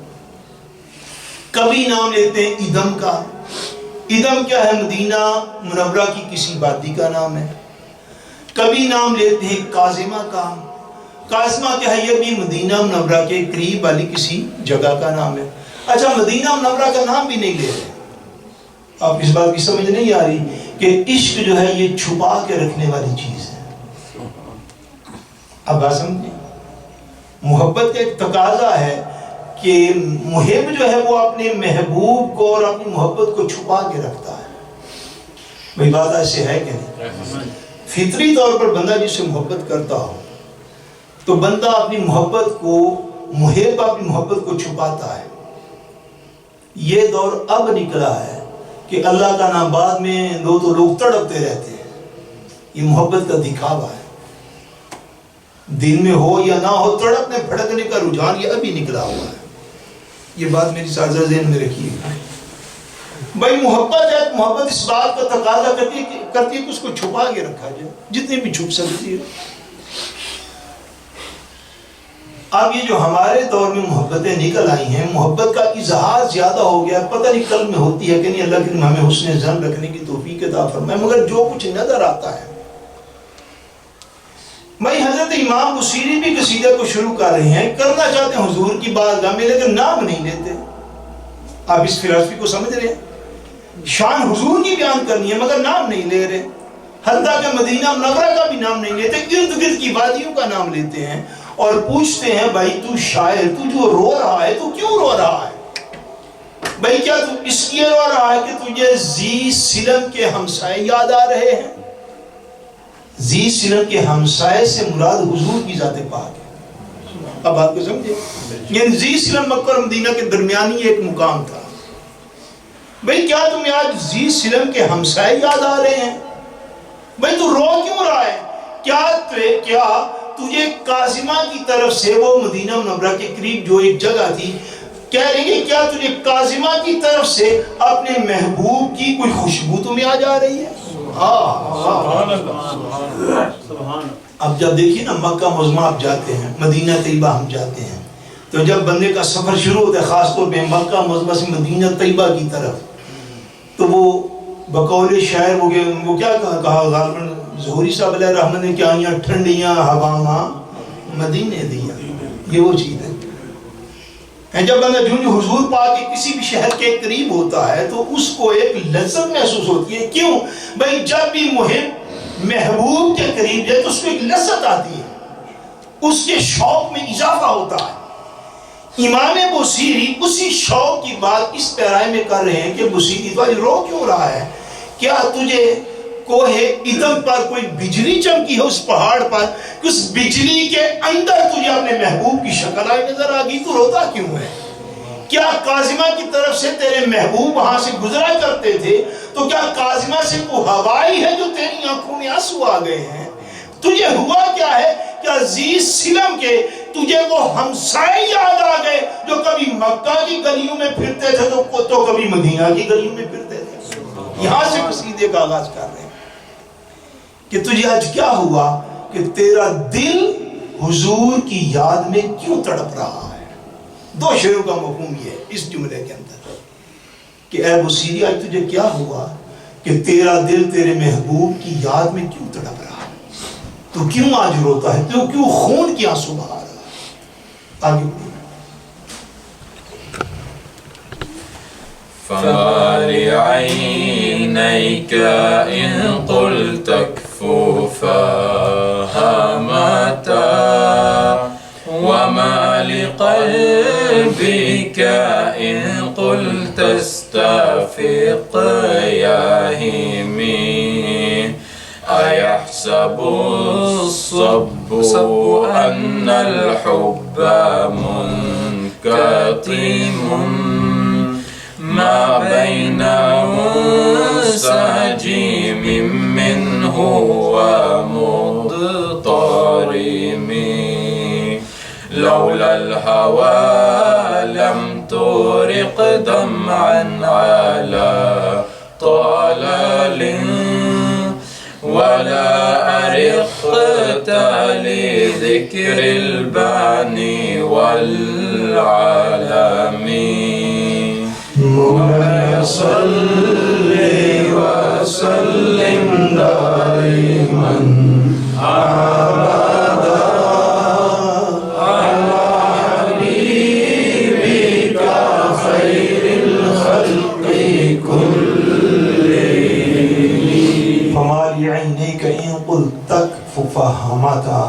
کبھی نام لیتے ہیں ایدم کا. ایدم کیا ہے؟ مدینہ منورہ کی کسی وادی کا نام ہے. کبھی نام لیتے ہیں کاظمہ کا. کاظمہ کیا ہے؟ یہ بھی مدینہ منورہ کے قریب والی کسی جگہ کا نام ہے. اچھا مدینہ منورہ کا نام بھی نہیں لے رہے. آپ اس بات کی سمجھ نہیں آ رہی کہ عشق جو ہے یہ چھپا کے رکھنے والی چیز ہے. اب بات سمجھیں، محبت کا ایک تقاضا ہے کہ محب جو ہے وہ اپنے محبوب کو اور اپنی محبت کو چھپا کے رکھتا ہے. بھئی بات ایسے ہے کہ نہیں؟ فطری طور پر بندہ جس سے محبت کرتا ہو تو بندہ اپنی محبت کو، محب اپنی محبت کو چھپاتا ہے. یہ دور اب نکلا ہے کہ اللہ کا نام بعد میں دو تو لوگ تڑپتے رہتے ہیں. یہ محبت کا دکھاوا ہے. دل میں ہو یا نہ ہو تڑپنے پھڑکنے کا رجحان یہ ابھی نکلا ہوا ہے. یہ بات میری سازہ ذہن میں رکھیے. بھائی محبت ہے، محبت اس بات کا تقاضا کرتی ہے کہ اس کو چھپا کے رکھا جائے جتنی بھی چھپ سکتی ہے. اب یہ جو ہمارے دور میں محبتیں نکل آئی ہیں، محبت کا اظہار زیادہ ہو گیا. پتہ نہیں کل میں ہوتی ہے کہ نہیں، اللہ کریم ہمیں حسن ظن رکھنے کی توفیق عطا فرمائے. مگر جو کچھ نظر آتا ہے، بھائی حضرت امام بصیری بھی قصیدہ کو شروع کر رہے ہیں، کرنا چاہتے ہیں حضور کی بارگاہ میں لیکن نام نہیں لیتے. آپ اس فلسفی کو سمجھ رہے ہیں؟ شان حضور کی بیان کرنی ہے مگر نام نہیں لے رہے. حتیٰ کہ مدینہ منورہ کا بھی نام نہیں لیتے، ارد گرد کی وادیوں کا نام لیتے ہیں اور پوچھتے ہیں بھائی تو شاعر، تو جو رو رہا ہے تو کیوں رو رہا ہے؟ بھئی کیا تو اس لیے رو رہا ہے کہ تجھے ذی سلم کے ہمسائے یاد آ رہے ہیں؟ ذی سلم کے ہمسائے سے مراد حضور کی ذات پاک ہے. اب بات کو سمجھے؟ یعنی ذی سلم مکہ اور مدینہ کے درمیانی ایک مقام تھا. بھئی کیا تمہیں آج ذی سلم کے ہمسائے یاد آ رہے ہیں؟ بھئی تو رو کیوں رہا ہے؟ کیا تجھے کاظمہ کی طرف سے، وہ مدینہ منورہ کے قریب جو ایک جگہ تھی، کہہ رہے ہیں کیا تجھے کاظمہ کی طرف سے اپنے محبوب کی کوئی خوشبو تمہیں آ جا رہی ہے؟ اب جب دیکھیے نا مکہ معظمہ آپ جاتے ہیں، مدینہ طیبہ ہم جاتے ہیں، تو جب بندے کا سفر شروع ہوتا ہے خاص طور پہ مکہ معظمہ سے مدینہ طیبہ کی طرف، تو وہ بقول شاعر وہ کیا کہا غالباً ظہوری صاحب علیہ رحمت نے، کیا آئیاں ٹھنڈیاں ہواواں مدینے دیا. یہ وہ چیز ہے. جب بندہ جو حضور پاک کے کسی بھی شہر کے قریب ہوتا ہے تو اس کو ایک لذت محسوس ہوتی ہے. کیوں؟ بھئی جب بھی محب محبوب کے قریب جائے تو اس کو ایک لذت آتی ہے، اس کے شوق میں اضافہ ہوتا ہے. امام بصیری اسی شوق کی بات اس پیرائے میں کر رہے ہیں کہ بصیری تو آج رو کیوں رہا ہے؟ کیا تجھے کوہ ادم پر کوئی بجلی چمکی ہے اس پہاڑ پر کہ اس بجلی کے اندر تجھے اپنے محبوب کی شکل آئی نظر آگی؟ تو روتا کیوں ہے؟ کیا کاظمہ کی طرف سے تیرے محبوب وہاں سے گزرا کرتے تھے تو کیا کاظمہ سے کوئی ہوائی ہے جو تیری آنکھوں میں آنسو آ گئے ہیں؟ تجھے ہوا کیا ہے؟ کیا ذی سلم کے تجھے وہ ہمسائے یاد آ گئے جو کبھی مکہ کی گلیوں میں پھرتے تھے تو کبھی مدینہ کی گلیوں میں پھرتے تھے؟ یہاں سے قصیدے کا آغاز کر رہے ہیں کہ تجھے آج کیا ہوا کہ تیرا دل حضور کی یاد میں کیوں تڑپ رہا ہے؟ دو شعروں کا مفہوم یہ ہے اس جملے کے اندر کہ اے بصیری آج تجھے کیا ہوا کہ تیرا دل تیرے محبوب کی یاد میں کیوں تڑپ رہا ہے؟ تو کیوں آج روتا ہے؟ تو کیوں خون کی آنسو بہا رہا ہے؟ آگے بڑھیں. فما لعينيك إن قلت كفوفا هامتا وما لقلبك إن قلت استفق يا هيمي أيحسب الصب أن الحب منكتم ما بين منسجم منه ومضطرم لولا الهوى لم ترق دمعا على طلل ولا أرقت لذكر الباني والعالم مولاي صل وسلم دائما فمال عینیک ان قل تکف فہمتا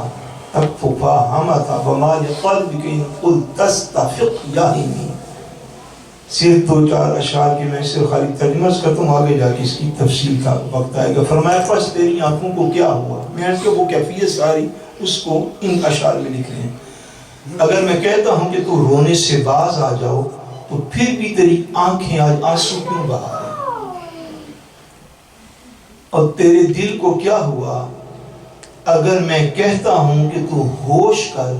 ومال قلبک ان قل تستفق یاہمی. صرف دو چار اشعار کی میں صرف خالی ترجمہ کرتا ہوں، آگے جا کے اس کی تفصیل کا وقت آئے گا. فرمایا پس تیری آنکھوں کو کیا ہوا؟ میں اس کے وہ کیفیت ساری اس کو ان اشعار میں لکھ رہے ہیں. اگر میں کہتا ہوں کہ تو رونے سے باز آ جاؤ تو پھر بھی تیری آنکھیں آج آنسو کیوں بہا رہی؟ اور تیرے دل کو کیا ہوا اگر میں کہتا ہوں کہ تو ہوش کر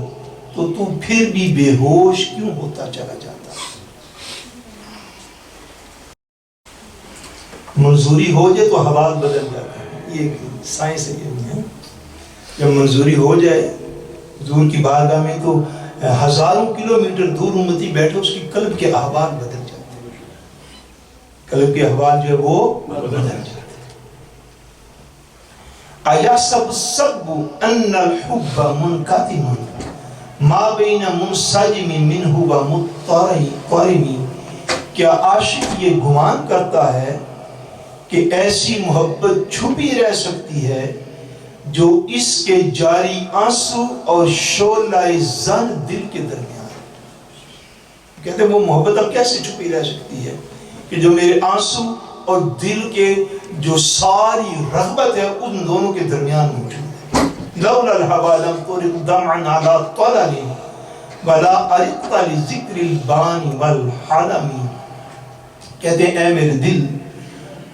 تو پھر بھی بے ہوش کیوں ہوتا چلا جاتا؟ منظوری ہو جائے تو حوال بدل جاتا ہے، یہ سائنس ہے. جب منظوری ہو جائے حضور کی بارگاہ میں تو ہزاروں کلومیٹر دور امتی بیٹھے، اس کی قلب کے احوال بدل جاتے ہیں. قلب کے احوال جو ہے وہ بدل جاتے ہیں. ایحسب الصب ان الحب منکتم ما بین منسجم منہ و مضطرم. کیا عاشق یہ گمان کرتا ہے کہ ایسی محبت چھپی رہ سکتی ہے جو اس کے جاری آنسو اور شعلہ زن دل کے درمیان؟ کہتے ہیں وہ محبت اب کیسے چھپی رہ سکتی ہے کہ جو میرے آنسو اور دل کے جو ساری رغبت ہے ان دونوں کے درمیان موجود ہے. لولا الہوا لم ترق دمعا علی طلل ولا ارقت لذکر البانی والحلم. کہتے ہیں اے میرے دل،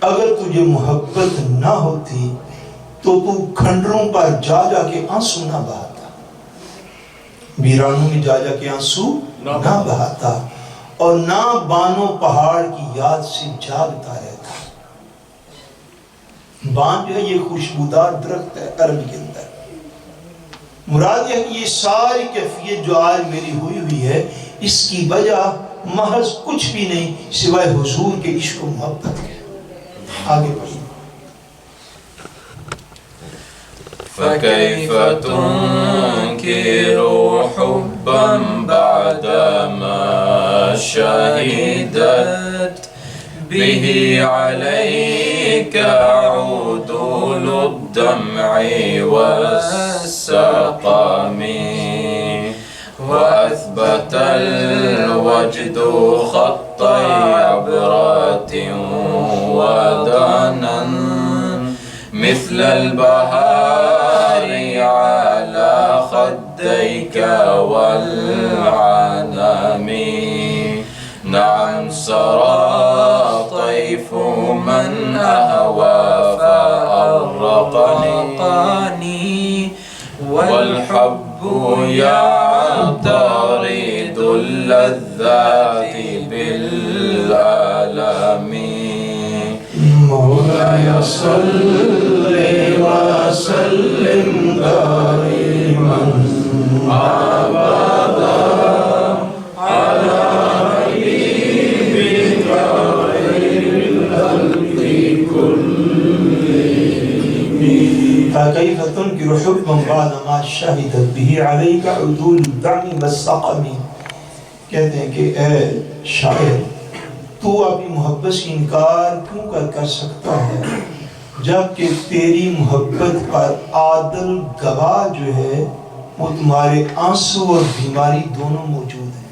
اگر تجھے محبت نہ ہوتی تو کھنڈروں پر جا جا کے آنسو نہ بہاتا، ویرانوں میں جا جا کے آنسو نہ بہاتا، اور نہ بانو پہاڑ کی یاد سے جاگتا رہتا. بان جو ہے یہ خوشبودار درخت ہے عربی کے اندر. مراد یہ کہ یہ ساری کیفیت جو آج میری ہوئی ہے اس کی وجہ محض کچھ بھی نہیں سوائے حضور کے عشق و محبت کے. آگے بڑھیں. فكيف تنكر حبا بعدما شهدت به عليك عدول الدمع والسقم وأثبت الوجد خطي عبرات ودانا مثل البهار على خديك والعنم. نعم سرى طيف من أهوى فأرقني والحب يعترض اللذات بالآلام. مولاي صل وسلم دائما أبدا على حبيبك خير الخلق كلهم. فكيف تنكر حبا بعدما شهدت به عليك عدول الدم والسقم. کہتے ہیں کہ اے شاعر، تو اپنی محبت سے انکار کیوں کر سکتا ہے جبکہ تیری محبت پر عادل گواہ جو ہے وہ تمہارے آنسو اور بیماری دونوں موجود ہیں.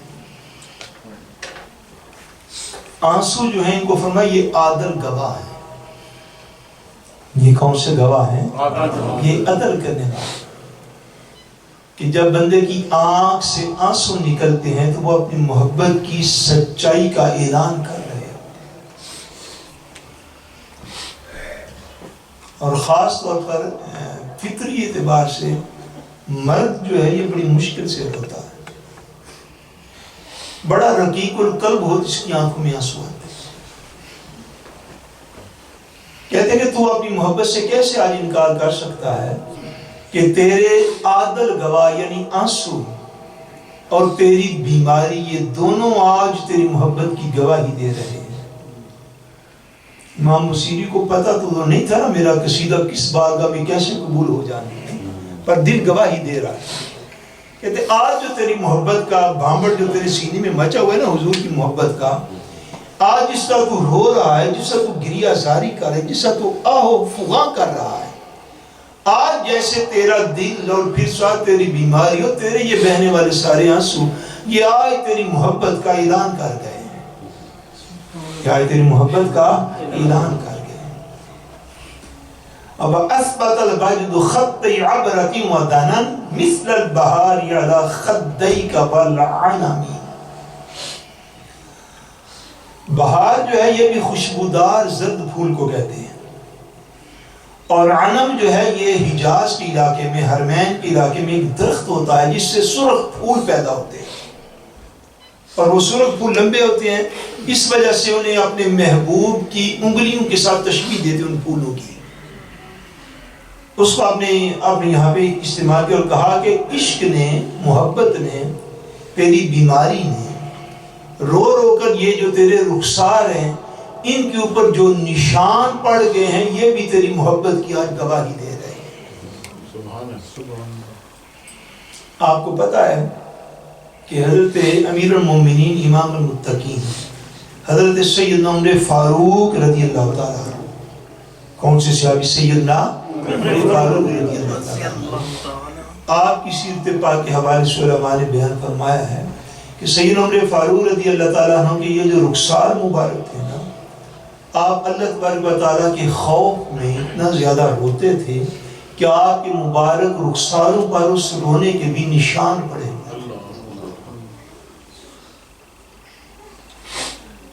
آنسو جو ہیں ان کو فرمایا یہ عادل گواہ ہیں. یہ کون سے گواہ ہیں؟ یہ عدل کرنے والے. کہ جب بندے کی آنکھ سے آنسو نکلتے ہیں تو وہ اپنی محبت کی سچائی کا اعلان کر رہے ہیں. اور خاص طور پر فطری اعتبار سے مرد جو ہے یہ بڑی مشکل سے ہوتا ہے. بڑا رقیق القلب ہو جس کی آنکھوں میں آنسو آتے ہیں. کہتے ہیں کہ تو اپنی محبت سے کیسے آج انکار کر سکتا ہے کہ تیرے عادل گواہ یعنی آنسو اور تیری بیماری یہ دونوں آج تیری محبت کی گواہی دے رہے ہیں. امام بصیری کو پتا تو نہیں تھا نا میرا قصیدہ کس بارگاہ میں کیسے قبول ہو جانے ہے. پر دل گواہی دے رہا ہے. کہتے آج جو تیری محبت کا بھانبڑ جو تیرے سینے میں مچا ہوا ہے نا حضور کی محبت کا، آج جس طرح تو رو رہا ہے، جس طرح تو گریہ زاری کر رہا ہے، جس طرح تو آہو فغاں کر رہا ہے، آج جیسے تیرا دل اور پھر ساتھ تیری بیماری ہو، تیرے یہ بہنے والے سارے آنسو یہ آج تیری محبت کا اعلان کر گئے ہیں، یہ آج تیری محبت کا اعلان کر گئے ہیں. اب اثبت البجد خط عبرت ودنا مثل البہار علی خدیک والعنمی. بہار جو ہے یہ بھی خوشبودار زرد پھول کو کہتے ہیں، اور عنم جو ہے یہ حجاز کے علاقے میں، حرمین کے علاقے میں ایک درخت ہوتا ہے جس سے سرخ پھول پیدا ہوتے ہیں، اور وہ سرخ پھول لمبے ہوتے ہیں، اس وجہ سے انہیں اپنے محبوب کی انگلیوں کے ساتھ تشبیہ دیتے ان پھولوں کی. اس کو آپ نے یہاں پہ استعمال کیا اور کہا کہ عشق نے، محبت نے، تیری بیماری نے، رو رو کر یہ جو تیرے رخسار ہیں ان کے اوپر جو نشان پڑ گئے ہیں یہ بھی تیری محبت کی آج گواہی دے رہے ہیں. آپ کو پتا ہے کہ حضرت امیر المومنین امام المتقین حضرت سیدنا عمر فاروق رضی اللہ تعالیٰ عنہ، کون سے صحابی؟ سیدنا عمر فاروق رضی اللہ تعالیٰ عنہ. آپ کی سیرت پاک کے حوالے سے علماء نے بیان فرمایا ہے کہ سیدنا عمر فاروق رضی اللہ تعالیٰ عنہ کے یہ جو رخسار مبارک تھے نا، آپ اللہ تبارک و تعالیٰ کے خوف میں اتنا زیادہ روتے تھے کہ آپ کے مبارک رخساروں پر اس رونے کے بھی نشان پڑے.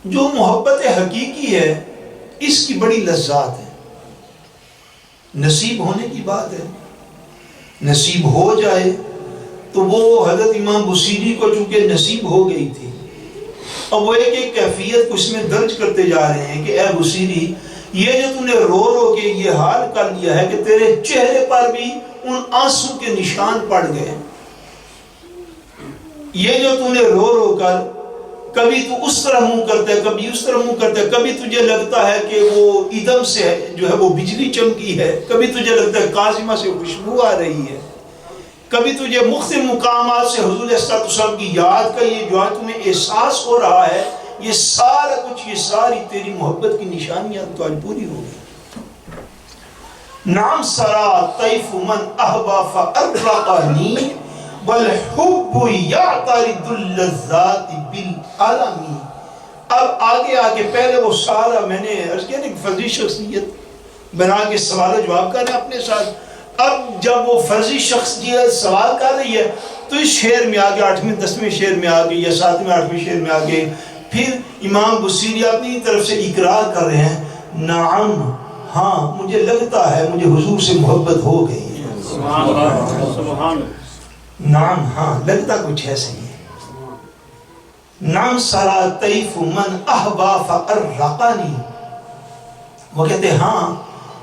جو محبت حقیقی ہے اس کی بڑی لذات ہے، نصیب ہونے کی بات ہے. نصیب ہو جائے تو وہ حضرت امام بصیری کو چونکہ نصیب ہو گئی تھی، اب وہ ایک کیفیت کو اس میں درج کرتے جا رہے ہیں کہ اے بصیری، یہ جو تُو نے رو رو کے یہ حال کر لیا ہے کہ تیرے چہرے پر بھی ان آنسو کے نشان پڑ گئے. یہ جو تُو نے رو رو کر کبھی تو اس طرح منہ کرتا ہے، کبھی اس طرح منہ کرتا ہے، کبھی تجھے لگتا ہے کہ وہ ادم سے جو ہے وہ بجلی چمکی ہے، کبھی تجھے لگتا ہے کاظمہ سے خوشبو آ رہی ہے، کبھی تجھے مختلف مقامات سے حضور صلی اللہ علیہ وسلم کی یاد کا یہ جو تمہیں احساس ہو رہا ہے، یہ سارا کچھ، یہ ساری تیری محبت کی نشانیاں تو آج پوری ہو گئی. نام سرا طیف من احبا فارقنی والحب یعترض اللذات بالعالمی. اب آگے پہلے وہ سارا میں نے عرض کیا کہ فرضی شخصیت بنا کے سوال و جواب کر رہے ہیں اپنے ساتھ. اب جب وہ فرضی شخصیت سوال کر رہی ہے تو اس شعر میں آگے 8ویں 10ویں شعر میں آگے یا 7ویں 8ویں شعر میں آگے پھر امام بصیری اپنی طرف سے اقرار کر رہے ہیں، نعم ہاں مجھے لگتا ہے مجھے حضور سے محبت ہو گئی ہے. سبحان نعم ہاں لگتا کچھ ایسے ہی ہے. نعم سرا طیف من احبا فارقنی. وہ کہتے ہیں ہاں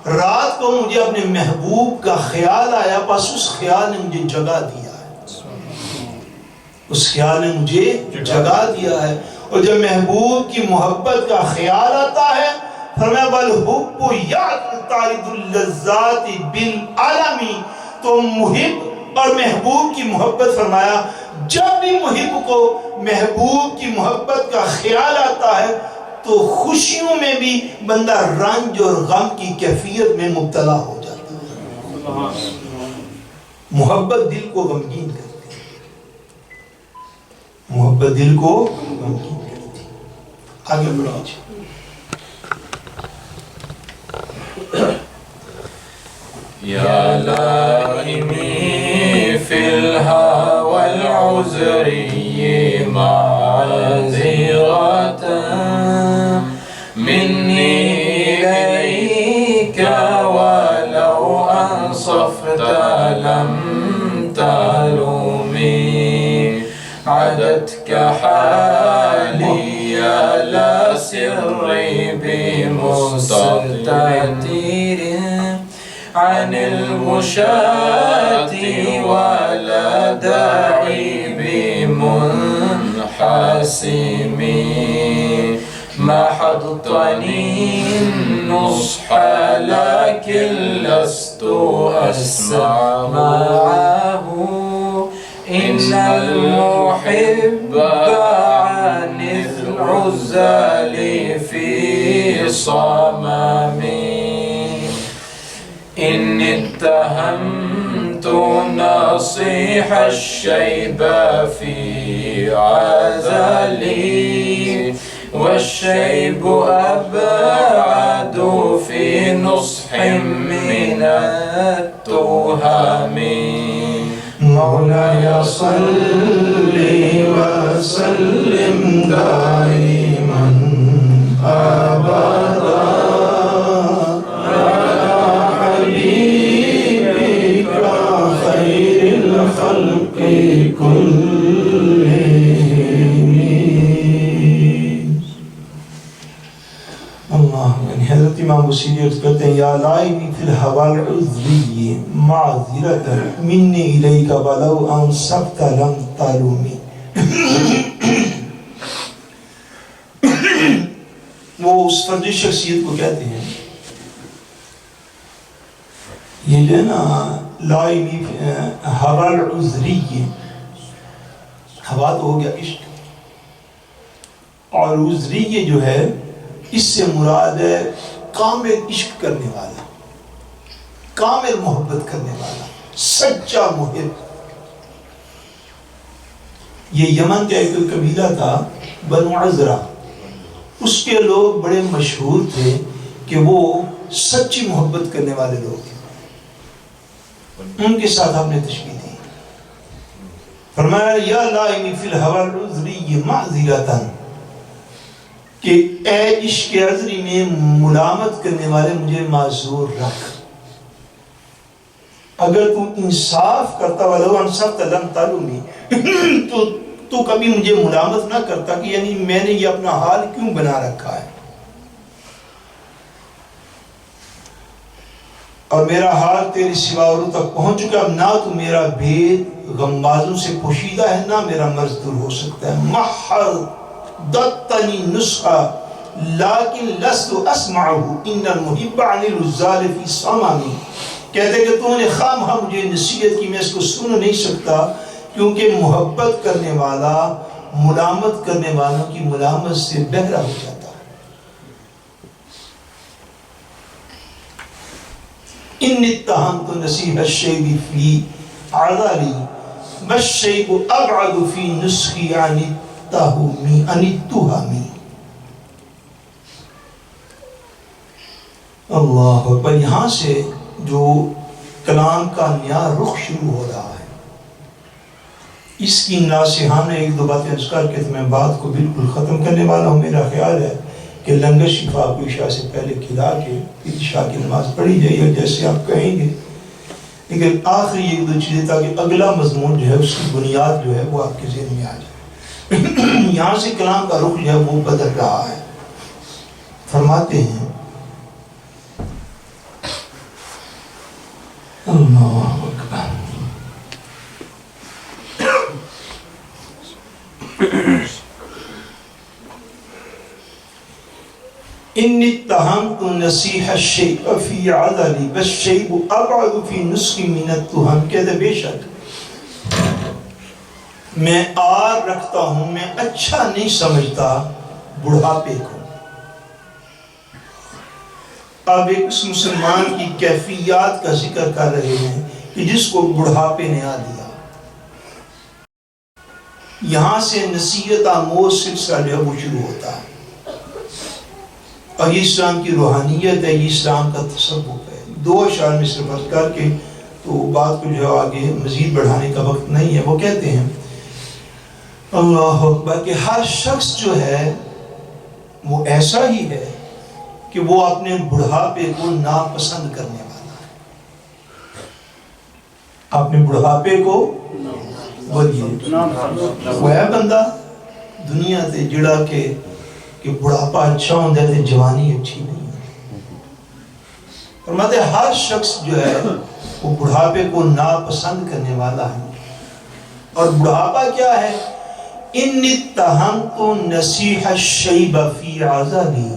رات کو مجھے اپنے محبوب کا خیال آیا، بس اس خیال نے مجھے جگا دیا ہے، اس خیال نے مجھے جگا دیا ہے. اور جب محبوب کی محبت کا خیال آتا ہے فرمایا والحب یعترض اللذات بالعالمی، تو محب اور محبوب کی محبت فرمایا جب بھی محب کو محبوب کی محبت کا خیال آتا ہے تو خوشیوں میں بھی بندہ رنج اور غم کی کیفیت میں مبتلا ہو جاتا ہے. محبت دل کو غمگین کرتی ہے، محبت دل کو غمگین کرتی ہے. آگے بڑھیں. یا لائمی فی الہوى والعذری معذرة منی الیک ولو انصفت لم تلومی عدتك حالی لا سری بمستطیر عن الوشاة ولا داعي بمنحسم محضتني النصح لكن لست أسمعه إن المحب عن العزال في صمم إن اتهمت نصيح الشيب في عزلي والشيب أبعد في نصح من التهم مولاي صل وسلم دائما أبدا على حبيبك خير الخلق كلهم. اللہ یعنی حضرت امام بصیری کہتے ہیں یا لائنی فی الحوال عذری معذرت منی الیک ولو انصفت لم تلومی. وہ اس فرد شخصیت کو کہتے ہیں یہ جو ہے نا لائنی حوال عذری، ہوا تو ہو گیا عشق، اور عذری یہ جو ہے اس سے مراد ہے کامل عشق کرنے والا، کامل محبت کرنے والا، سچا محب. یہ یمن کا ایک قبیلہ تھا بنو عذرا، اس کے لوگ بڑے مشہور تھے کہ وہ سچی محبت کرنے والے لوگ تھے. ان کے ساتھ آپ نے تشبیہ دی، فرمایا یا لائنی فی الہوى العذری معذرتاً، کہ اے عشق عذری میں ملامت کرنے والے مجھے معذور رکھ. اگر تو انصاف کرتا ولو انصفت لم تلومی، تو کبھی مجھے ملامت نہ کرتا کہ یعنی میں نے یہ اپنا حال کیوں بنا رکھا ہے، اور میرا حال تیرے سوا اوروں تک پہنچ چکا. اب نہ تو میرا بھید غمازوں سے پوشیدہ ہے، نہ میرا مرض دور ہو سکتا ہے. محر دتنی نسخہ لیکن لست اسمعہ ان المحب عن العزال فی صممی. کہتے کہ تو نے خواہ مجھے نصیحت کی، میں اس کو سن نہیں سکتا، کیونکہ محبت کرنے والا ملامت کرنے والوں کی ملامت سے بہرا ہو جاتا ہے. ان اتہمت نصیح الشیب فی عذلی والشیب ابعد فی نسخی عن التہمی. اللہ اکبر. یہاں سے جو کلام کا نیا رخ شروع ہو رہا ہے، اس کی ناصحانہ ایک دو باتیں عرض کر کے میں بات کو بالکل ختم کرنے والا ہوں. میرا خیال ہے کہ لنگر شفا کو عشاء سے پہلے کھلا کے پھر عشاء کی نماز پڑھی جائے گی جیسے آپ کہیں گے، لیکن آخری ایک دو چیزیں تاکہ اگلا مضمون جو ہے اس کی بنیاد جو ہے وہ آپ کے ذہن میں آ جائے. یہاں سے کلام کا رخ جو ہے وہ بدل رہا ہے. فرماتے ہیں اللہ اکبر. ان اتہمت نصیح الشیء فی عذلی والشیب ابعد فی نسخ من التہم. کہتے بے شک میں آر رکھتا ہوں، میں اچھا نہیں سمجھتا بڑھاپے کو. اب ایک اس مسلمان کی کیفیات کا ذکر کر رہے ہیں کہ جس کو بڑھاپے نے آ دیا. یہاں سے نصیحت آموز سلسلہ جو ہے وہ شروع ہوتا ہے، اور یہ اسلام کی روحانیت ہے، یہ اسلام کا تصوف ہے. دو اشعار میں صرف عرض کر کے تو بات کو جو آگے مزید بڑھانے کا وقت نہیں ہے. وہ کہتے ہیں اللہ اکبر کہ ہر شخص جو ہے وہ ایسا ہی ہے کہ وہ اپنے بڑھاپے کو ناپسند کرنے والا ہے. اپنے بڑھاپے کو وہ ہے بندہ دنیا تے جڑا کہ بڑھاپا اچھا ہوتا ہے تے جوانی اچھی نہیں ہے. فرماتے ہر شخص جو ہے وہ بڑھاپے کو ناپسند کرنے والا ہے. اور بڑھاپا کیا ہے؟ ان اتہمت نصیح الشیب فی عذلی.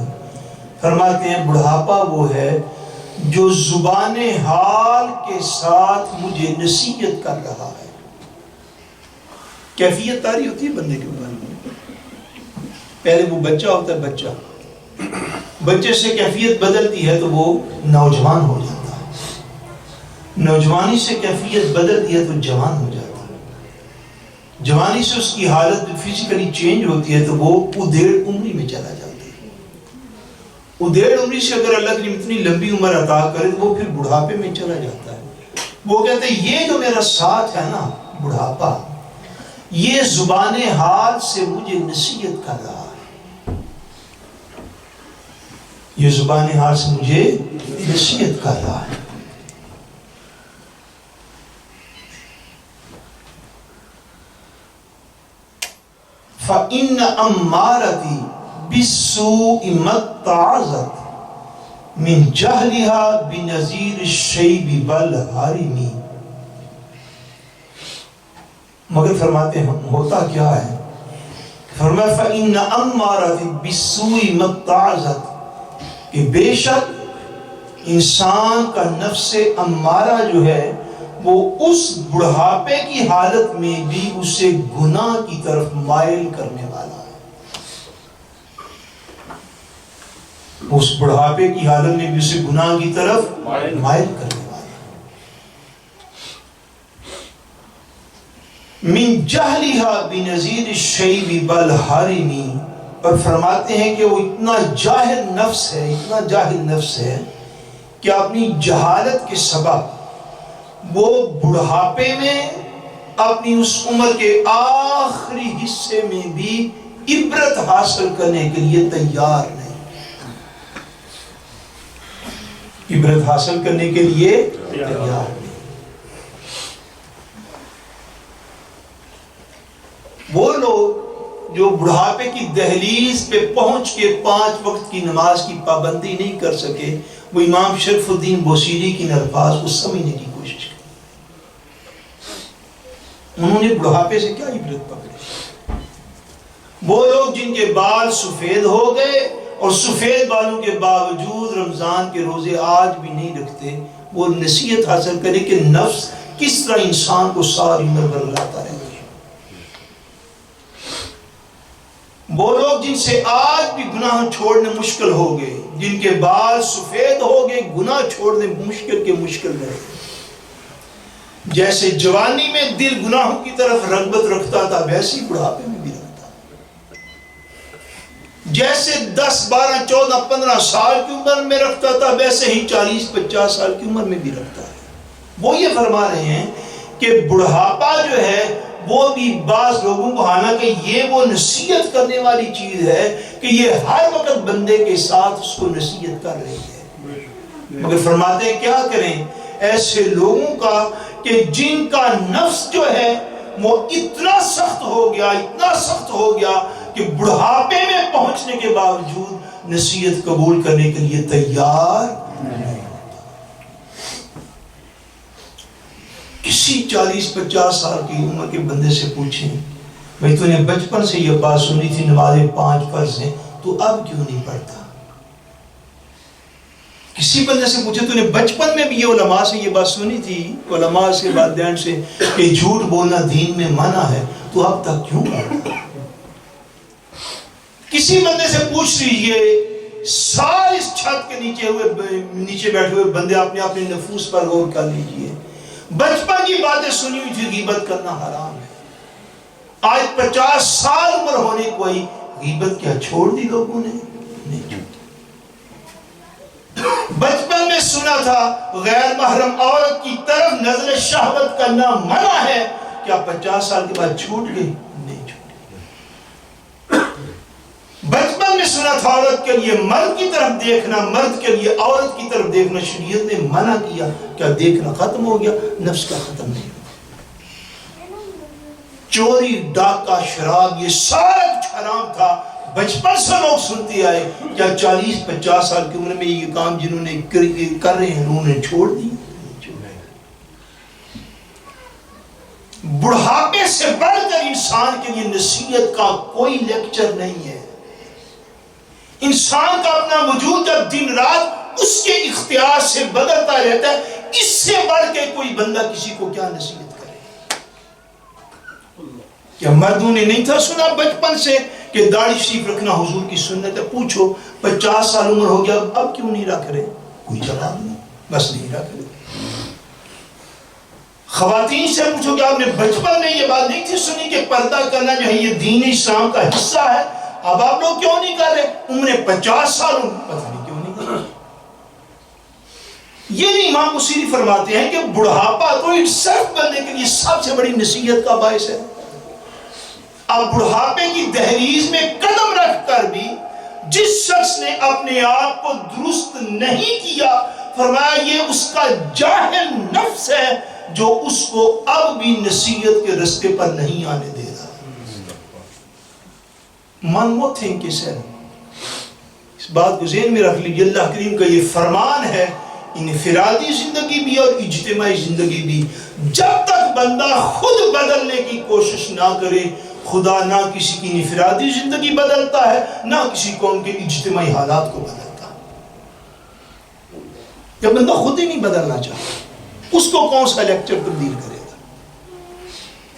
فرماتے ہیں بڑھاپا وہ ہے جو زبان حال کے ساتھ مجھے نصیحت کر رہا ہے. کیفیت طاری ہوتی ہے بندے کے اوپر. پہلے وہ بچہ ہوتا ہے، بچے سے کیفیت بدلتی ہے تو وہ نوجوان ہو جاتا ہے، نوجوانی سے کیفیت بدلتی ہے تو جوان ہو جاتا ہے، جوانی سے اس کی حالت فزیکلی چینج ہوتی ہے تو وہ ادھیڑ عمری میں چلا جاتا ہے. ادھیڑ عمری سے اگر اللہ کی اتنی لمبی عمر عطا کرے تو وہ پھر بڑھاپے میں چلا جاتا ہے. وہ کہتے ہیں یہ جو میرا ساتھ ہے نا بڑھاپا، یہ زبان حال سے مجھے نصیحت کر رہا ہے، یہ زبان حال سے مجھے نصیحت کر رہا ہے. فَإِنَّ أَمَّارَتِي بِالسُّوءِ مَتَّعَظَتْ مِنْ جَهْلِهَا بِنَظِيرِ الشَّيْبِ وَالْحَرِمِ. مگر فرماتے ہیں ہوتا کیا ہے؟ فرمایا فَإِنَّ أَمَّارَتِي بِالسُّوءِ مَتَّعَظَتْ کہ بے شک انسان کا نفس امارہ جو ہے وہ اس بڑھاپے کی حالت میں بھی اسے گناہ کی طرف مائل کرنے والا ہے. اس بڑھاپے کی حالت میں بھی اسے گناہ کی طرف مائل کرنے والا ہے. من جہلها بنظیر الشیب والحرم. اور فرماتے ہیں کہ وہ اتنا جاہل نفس ہے، اتنا جاہل نفس ہے کہ اپنی جہالت کے سبب وہ بڑھاپے میں اپنی اس عمر کے آخری حصے میں بھی عبرت حاصل کرنے کے لیے تیار نہیں. عبرت حاصل کرنے کے لیے تیار نہیں. وہ لوگ جو بڑھاپے کی دہلیز پہ پہنچ کے 5 وقت کی نماز کی پابندی نہیں کر سکے، وہ امام شرف الدین بوصیری کی الفاظ کو سمجھنے کی کوشش کی. انہوں نے بڑھاپے سے کیا عبرت پکڑی؟ وہ لوگ جن کے بال سفید ہو گئے اور سفید بالوں کے باوجود رمضان کے روزے آج بھی نہیں رکھتے، وہ نصیحت حاصل کرے کہ نفس کس طرح انسان کو ساری عمر برلاتا رہے. وہ لوگ جن سے آج بھی گناہ چھوڑنے مشکل ہو گئے، جن کے بال سفید ہو گئے، گناہ چھوڑنے مشکل کے مشکل رہے. جیسے جوانی میں دل گناہوں کی طرف رغبت رکھتا تھا ویسے بڑھاپے میں بھی رکھتا ہے. جیسے 10 12 14 15 سال کی عمر میں رکھتا تھا ویسے ہی 40 50 سال کی عمر میں بھی رکھتا ہے. وہ یہ فرما رہے ہیں کہ بڑھاپا جو ہے وہ بھی بعض لوگوں کو، حالانکہ یہ وہ نصیحت کرنے والی چیز ہے کہ یہ ہر وقت بندے کے ساتھ اس کو نصیحت کر رہی ہے، مگر فرماتے ہیں کیا کریں ایسے لوگوں کا کہ جن کا نفس جو ہے وہ اتنا سخت ہو گیا، اتنا سخت ہو گیا کہ بڑھاپے میں پہنچنے کے باوجود نصیحت قبول کرنے کے لیے تیار نہیں. کسی 40-50 سال کی عمر کے بندے سے پوچھیں بھئی تو نے بچپن سے یہ بات سنی تھی نمازیں 5 فرض ہیں، تو اب کیوں نہیں پڑھتا؟ کسی بندے سے پوچھے تو نے بچپن میں بھی یہ علماء سے یہ بات سنی تھی، علماء سے والدین سے کہ جھوٹ بولنا دین میں منع ہے، تو اب تک کیوں پڑھتا؟ کسی بندے سے پوچھ لیجئے، سارے اس چھت کے نیچے بیٹھے ہوئے بندے اپنے نفوس پر غور کر لیجئے. بچپن کی باتیں سنی ہوئی تھی غیبت کرنا حرام ہے، آج 50 سال عمر ہونے کو آئی، غیبت کیا چھوڑ دی لوگوں نے؟ نہیں چھوڑ. بچپن میں سنا تھا غیر محرم عورت کی طرف نظر شہوت کرنا منع ہے، کیا 50 سال کے بعد چھوٹ گئی؟ نہیں چھوٹ. بچپن میں سنا تھا عورت کے لیے مرد کی طرف دیکھنا، مرد کے لیے عورت کی طرف دیکھنا شریعت نے منع کیا، کیا دیکھنا ختم ہو گیا؟ نفس کا ختم نہیں. چوری، ڈاکہ، شراب، یہ سارا کچھ حرام تھا، بچپن سے لوگ سنتے آئے، کیا 40-50 سال کی عمر میں یہ کام جنہوں نے کر رہے ہیں انہوں نے چھوڑ دی؟ بڑھاپے سے بڑھ کر انسان کے لیے نصیحت کا کوئی لیکچر نہیں ہے. انسان کا اپنا وجود جب دن رات اس کے اختیار سے بدلتا رہتا ہے. اس سے بڑھ کے کوئی بندہ کسی کو کیا نصیحت کرے؟ کیا مردوں نے نہیں تھا سنا بچپن سے کہ داڑھی شریف رکھنا حضور کی سنت ہے؟ پوچھو 50 سال عمر ہو گیا اب کیوں نہیں رکھ رہے؟ کوئی جواب نہیں، بس نہیں رکھ رہے. خواتین سے پوچھو کہ آپ نے بچپن میں یہ بات نہیں تھی سنی کہ پردہ کرنا جو ہے یہ دین اسلام کا حصہ ہے، اب آپ لوگ کیوں نہیں کر رہے؟ عمر 50 سال پتہ نہیں کیوں نہیں کر رہے. یہ نہیں امام بصیری فرماتے ہیں کہ بڑھاپا تو ایک صرف بننے کے لیے سب سے بڑی نصیحت کا باعث ہے. اب بڑھاپے کی دہلیز میں قدم رکھ کر بھی جس شخص نے اپنے آپ کو درست نہیں کیا، فرمایا یہ اس کا جاہل نفس ہے جو اس کو اب بھی نصیحت کے رستے پر نہیں آنے دے رہا. من وہ تھنک سر، اس بات کو ذہن میں رکھ لیجیے. اللہ کریم کا یہ فرمان ہے، انفرادی زندگی بھی اور اجتماعی زندگی بھی، جب تک بندہ خود بدلنے کی کوشش نہ کرے، خدا نہ کسی کی انفرادی زندگی بدلتا ہے نہ کسی قوم کے اجتماعی حالات کو بدلتا. جب بندہ خود ہی نہیں بدلنا چاہتا، اس کو کون سا لیکچر تبدیل کرے گا؟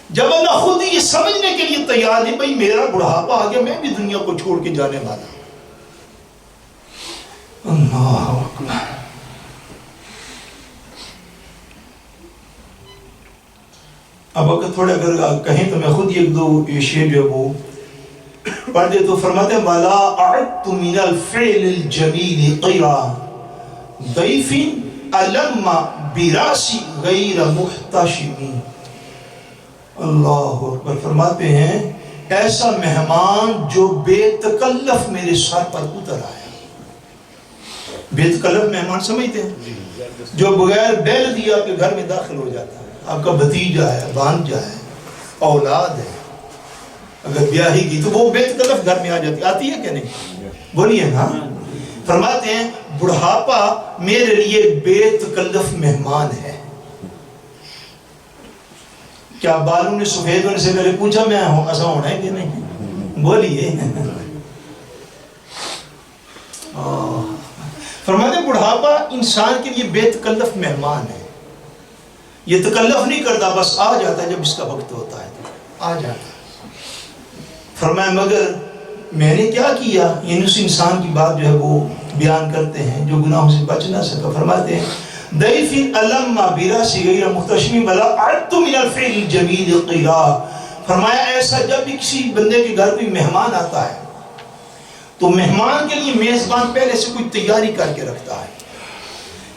جب بندہ خود ہی یہ سمجھنے کے لیے تیار ہے بھئی میرا بڑھاپا آ گیا، میں بھی دنیا کو چھوڑ کے جانے والا ہوں. اللہ اکبر. اب اگر تھوڑے اگر کہیں تو میں خود ایک دو شعر جو وہ پڑھ دے تو فرماتے ہیں وَلَا أَعُدْتُ مِنَ الْفِعْلِ الْجَمِيلِ قِرَا ضَيْفٍ أَلَمَّ بِرَاسِ غَيْرَ مُحْتَشِمٍ. اللہ اکبر. فرماتے ہیں ایسا مہمان جو بے تکلف میرے سر پر اتر آیا. بے تکلف مہمان سمجھتے ہیں؟ جو بغیر بیل دیا آپ کے گھر میں داخل ہو جاتا ہے. آپ کا بھتیجا ہے، بھانجا ہے، اولاد ہے، اگر بیاہی کی تو وہ بے تکلف گھر میں آ جاتی. آتی ہے کہ نہیں؟ بولیے نا. فرماتے ہیں بڑھاپا میرے لیے بے تکلف مہمان ہے. کیا بالوں نے سفید ہونے سے پہلے پوچھا میں ایسا ہونا ہے کہ نہیں؟ بولیے. فرماتے ہیں بڑھاپا انسان کے لیے بے تکلف مہمان ہے. یہ تکلف نہیں کرتا، بس آ جاتا ہے جب اس کا وقت ہوتا ہے آ جاتا ہے. فرمایا مگر میں نے کیا کیا؟ یعنی اس انسان کی بات جو ہے وہ بیان کرتے ہیں جو گناہوں سے بچ نہ سکا. فرماتے ہیں ضَيْفٍ أَلَمَّ بِرَاسِ غَيْرَ مُحْتَشِمٍ وَلَا أَعُدْتُ مِنَ الْفِعْلِ الْجَمِيلِ قِرَا. فرمایا ایسا جب بھی کسی بندے کے گھر کوئی مہمان آتا ہے تو مہمان کے لیے میزبان پہلے سے کوئی تیاری کر کے رکھتا ہے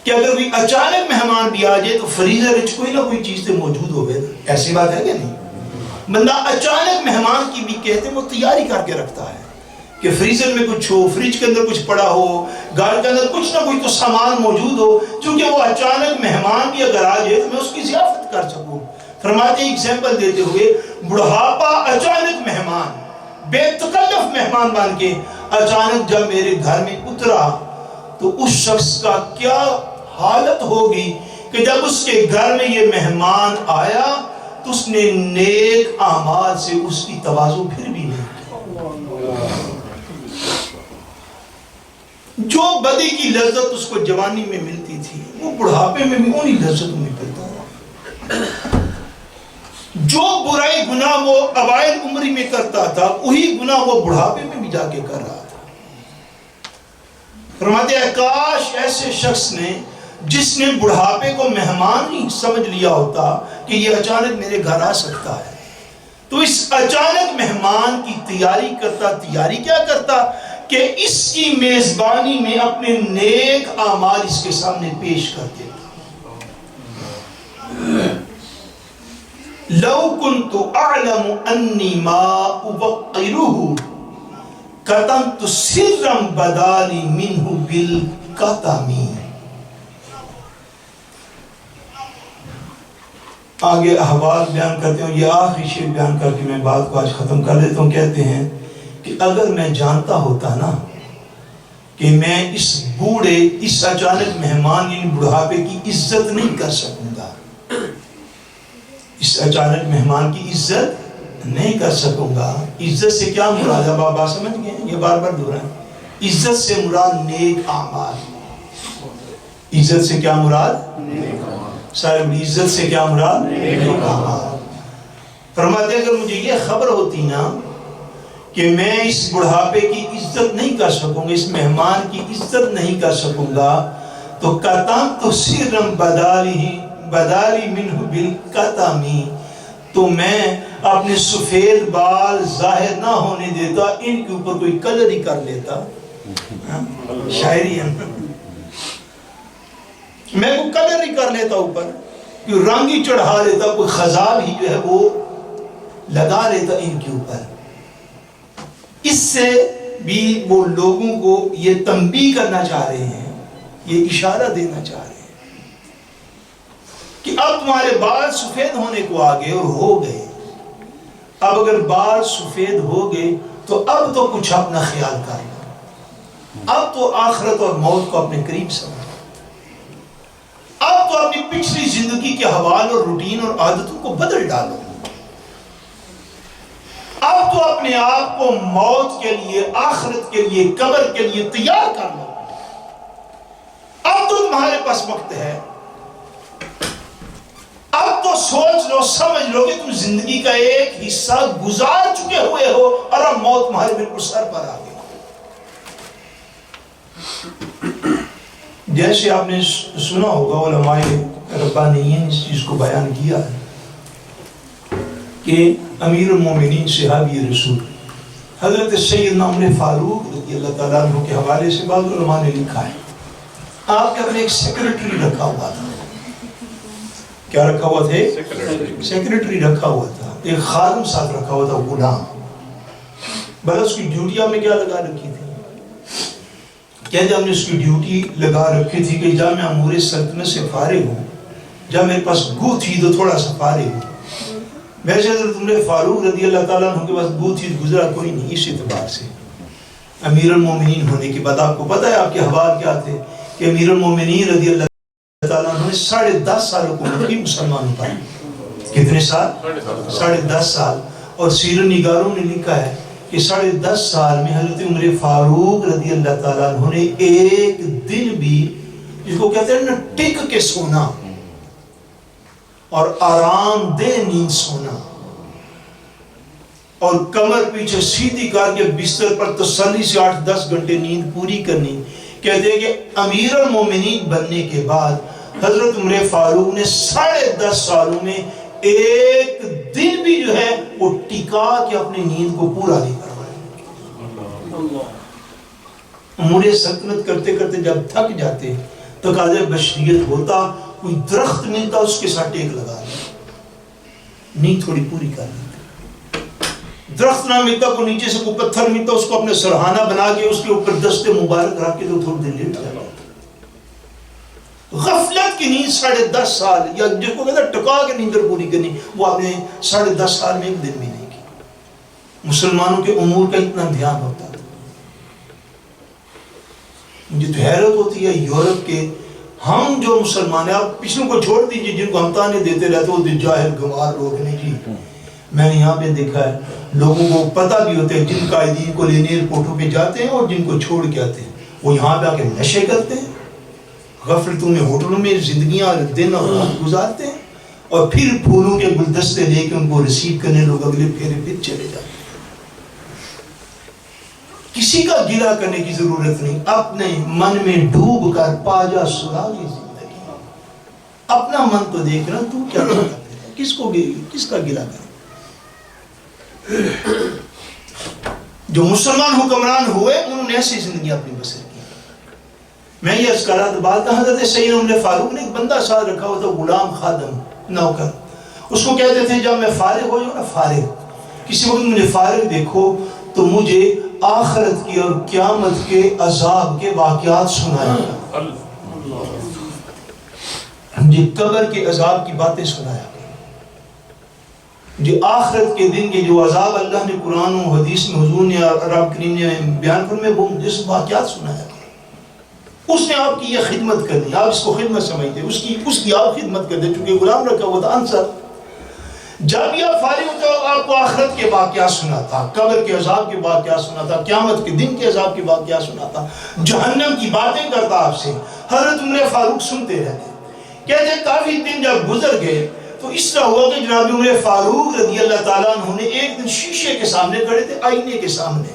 کہ اگر کوئی اچانک مہمان بھی آ جائے تو فریزر وچ کوئی نہ کوئی چیز تے موجود ہوگی. ایسی بات ہے کہ نہیں؟ بندہ اچانک مہمان کی بھی کہتے وہ تیاری کر کے رکھتا ہے کہ فریزر میں کچھ ہو، فریج کے اندر کچھ پڑا ہو، گھر کے اندر کچھ نہ کوئی تو سامان موجود ہو، چونکہ وہ اچانک مہمان بھی اگر آ جائے تو میں اس کی ضیافت کر سکوں. فرماتے ہیں ایگزامپل دیتے ہوئے بڑھاپا اچانک مہمان، بے تکلف مہمان بن کے اچانک جب میرے گھر میں اترا تو اس شخص کا کیا حالت ہوگی کہ جب اس کے گھر میں یہ مہمان آیا تو اس نے نیک اعمال سے اس کی تواضع پھر بھی نہیں کی. جو بدی کی لذت اس کو جوانی میں ملتی تھی وہ بڑھاپے میں بھی انہی لذت میں ملتا. جو برائی گناہ وہ اوائل عمری میں کرتا تھا وہی گناہ وہ بڑھاپے میں بھی جا کے کر رہا تھا. فرماتے ہیں کاش ایسے شخص نے جس نے بڑھاپے کو مہمان نہیں سمجھ لیا ہوتا کہ یہ اچانک میرے گھر آ سکتا ہے تو اس اچانک مہمان کی تیاری کرتا. تیاری کیا کرتا کہ اس کی میزبانی میں اپنے نیک اعمال اس کے سامنے پیش کر دیتا. لو كنت اعلم انی ما اوقره کتمت سرا بدالی منه بالکتم. آگے احوال بیان کرتے ہیں. یہ آخری شعر بیان کر کے میں بات کو آج ختم کر دیتا ہوں. کہتے ہیں کہ اگر میں جانتا ہوتا نا کہ میں اس بوڑھے اس اچانک مہمان یعنی بڑھاپے کی عزت نہیں کر سکوں گا، اس اچانک مہمان کی عزت نہیں کر سکوں گا. عزت سے کیا مراد ہے؟ بابا سمجھ گئے؟ یہ بار بار دہرایا. عزت سے مراد نیک اعمال. عزت سے کیا مراد؟ صاحب عزت سے کیا مراد؟ فرماتے اگر مجھے یہ خبر ہوتی نا کہ میں اس بڑھاپے کی عزت نہیں کر سکوں گا، اس مہمان کی عزت نہیں کر سکوں گا، تو قطام تو سرم بدالی منہ بالقطامی، تو میں اپنے سفید بال ظاہر نہ ہونے دیتا، ان کے اوپر کوئی کلر ہی کر لیتا. شاعری ہے، میں کوئی کلر ہی کر لیتا اوپر، کوئی رنگ ہی چڑھا لیتا، کوئی خضاب ہی جو ہے وہ لگا لیتا ان کے اوپر. اس سے بھی وہ لوگوں کو یہ تنبیہ کرنا چاہ رہے ہیں، یہ اشارہ دینا چاہ رہے ہیں کہ اب تمہارے بال سفید ہونے کو آگے اور ہو گئے. اب اگر بال سفید ہو گئے تو اب تو کچھ اپنا خیال کر لو، اب تو آخرت اور موت کو اپنے قریب سمجھو، اب تو اپنی پچھلی زندگی کے حوال اور روٹین اور عادتوں کو بدل ڈالو، اب تو اپنے آپ کو موت کے لیے، آخرت کے لیے، قبر کے لیے تیار کر لو. اب تو تمہارے پاس وقت ہے، اب تو سوچ لو، سمجھ لو کہ تم زندگی کا ایک حصہ گزار چکے ہوئے ہو اور اب موت تمہارے بالکل سر پر آ گئی. جیسے آپ نے سنا ہوگا علماء ربانیین نے اس چیز کو بیان کیا ہے کہ امیر المومنین صحابی رسول حضرت سیدنا عمر فاروق رضی اللہ تعالیٰ عنہ کے حوالے سے بعض علماء نے لکھا ہے آپ کے اپنے ایک سیکریٹری رکھا ہوا تھا. کیا رکھا ہوا تھا؟ سیکریٹری رکھا ہوا تھا، ایک خادم ساتھ رکھا ہوا تھا، غلام. بھلا اس کی ڈیوٹی آپ نے کیا لگا رکھی تھی؟ کہتے ہم نے اس کی ڈیوٹی لگا رکھی تھی کہ جب میں امور سلطنت سے فارغ ہوں، جب میرے پاس گو تھی تو تھوڑا سا فارغ ہوں. ویسے حضرت عمر فاروق رضی اللہ تعالیٰ عنہ کے پاس گو تھی، گزرا کوئی نہیں. اس اعتبار سے امیر المومنین ہونے کے بعد آپ کو پتہ ہے آپ کے حوال کیا تھے کہ امیر المومنین رضی اللہ تعالیٰ عنہ نے 10.5 سال حکومت کی مسلمانوں پر. کتنے سال؟ 10.5 سال. اور سیرت نگاروں نے لکھا ہے کہ 10.5 سال میں حضرت عمر فاروق رضی اللہ تعالیٰ عنہ نے ایک دن بھی، جس کو کہتے ہیں نا ٹک کے سونا اور آرام دہ نیند سونا اور کمر پیچھے سیدھی کر کے بستر پر تسلی سے 8-10 گھنٹے نیند پوری کرنی. کہتے ہیں کہ امیر المومنین بننے کے بعد حضرت عمر فاروق نے 10.5 سالوں میں ایک دن بھی جو ہے وہ ٹکا کے اپنی نیند کو پورا نہیں کروایا. امور سلطنت کرتے کرتے جب تھک جاتے، تقاضے بشریت ہوتا، کوئی درخت ملتا اس کے ساتھ ٹیک لگا لیا، نیند تھوڑی پوری کر لی. درخت نہ ملتا، کوئی نیچے سے کوئی پتھر ملتا، اس کو اپنے سرہانہ بنا کے اس کے اوپر دست مبارک رکھ کے تو تھوڑی دیر لیٹ جاتا. غفلت کی نیند 10.5 سال، یا جس کو کہتا ہے ٹکا کے نیند پوری کرنی، وہ آپ نے 10.5 سال میں ایک دن بھی نہیں کی. مسلمانوں کے امور کا اتنا دھیان ہوتا تھا. مجھے تو حیرت ہوتی ہے یورپ کے ہم جو مسلمان ہیں، آپ پچھلوں کو چھوڑ دیجئے جن کو ہم تانے دیتے رہتے وہ جاہل گنوار لوگ نہیں جی. میں نے یہاں پہ دیکھا ہے لوگوں کو پتہ بھی ہوتے ہیں جن قائدین کو لینے ایئرپورٹوں پہ جاتے ہیں اور جن کو چھوڑ کے آتے ہیں، وہ یہاں پہ آ کے نشے کرتے ہیں، غفلتوں میں ہوٹلوں میں زندگیاں دن اور رات گزارتے ہیں، اور پھر پھولوں کے گلدستے لے کے ان کو ریسیو کرنے لوگ اگلے پھیرے پھر چلے جاتے ہیں. کسی کا گلہ کرنے کی ضرورت نہیں، اپنے من میں ڈوب کر پا جا سراغِ زندگی. اپنا من تو دیکھنا تو کیا کرتا ہے، کس کا گلہ کرے. جو مسلمان حکمران ہوئے انہوں نے ایسی زندگی اپنی بسر کی. میں یہ عرض کر رہا تھا بات، حضرت سیدنا عمر فاروق نے ایک بندہ ساتھ رکھا ہوا تھا، غلام، خادم، نوکر. اس کو کہتے تھے جب میں فارغ ہو جاؤں نا، فارغ کسی وقت مجھے فارغ دیکھو تو مجھے آخرت کی اور قیامت کے عذاب کے واقعات سنایا، مجھے قبر کے عذاب کی باتیں سنایا، جو آخرت کے دن کے جو عذاب اللہ نے قرآن و حدیث میں حضور نے رب کریم نے بیان فرمائے وہ جس واقعات سنایا. اس نے آپ کی یہ خدمت کر دی، آپ اس کو خدمت سمجھتے، اس کی آپ خدمت کر دیں، چونکہ غلام رکھا ہوا تھا انصر. جب یہ فارغ ہوتا ہے آپ کو آخرت کے واقعات سناتا، قبر کے عذاب کے واقعات سناتا، قیامت کے دن کے عذاب کے واقعات سناتا، جہنم کی باتیں کرتا آپ سے. حضرت عمر فاروق سنتے رہتے. کہتے ہیں کافی دن جب گزر گئے تو اس طرح ہوا کہ جناب عمر فاروق رضی اللہ تعالیٰ عنہ نے ایک دن شیشے کے سامنے کھڑے تھے, آئینے کے سامنے,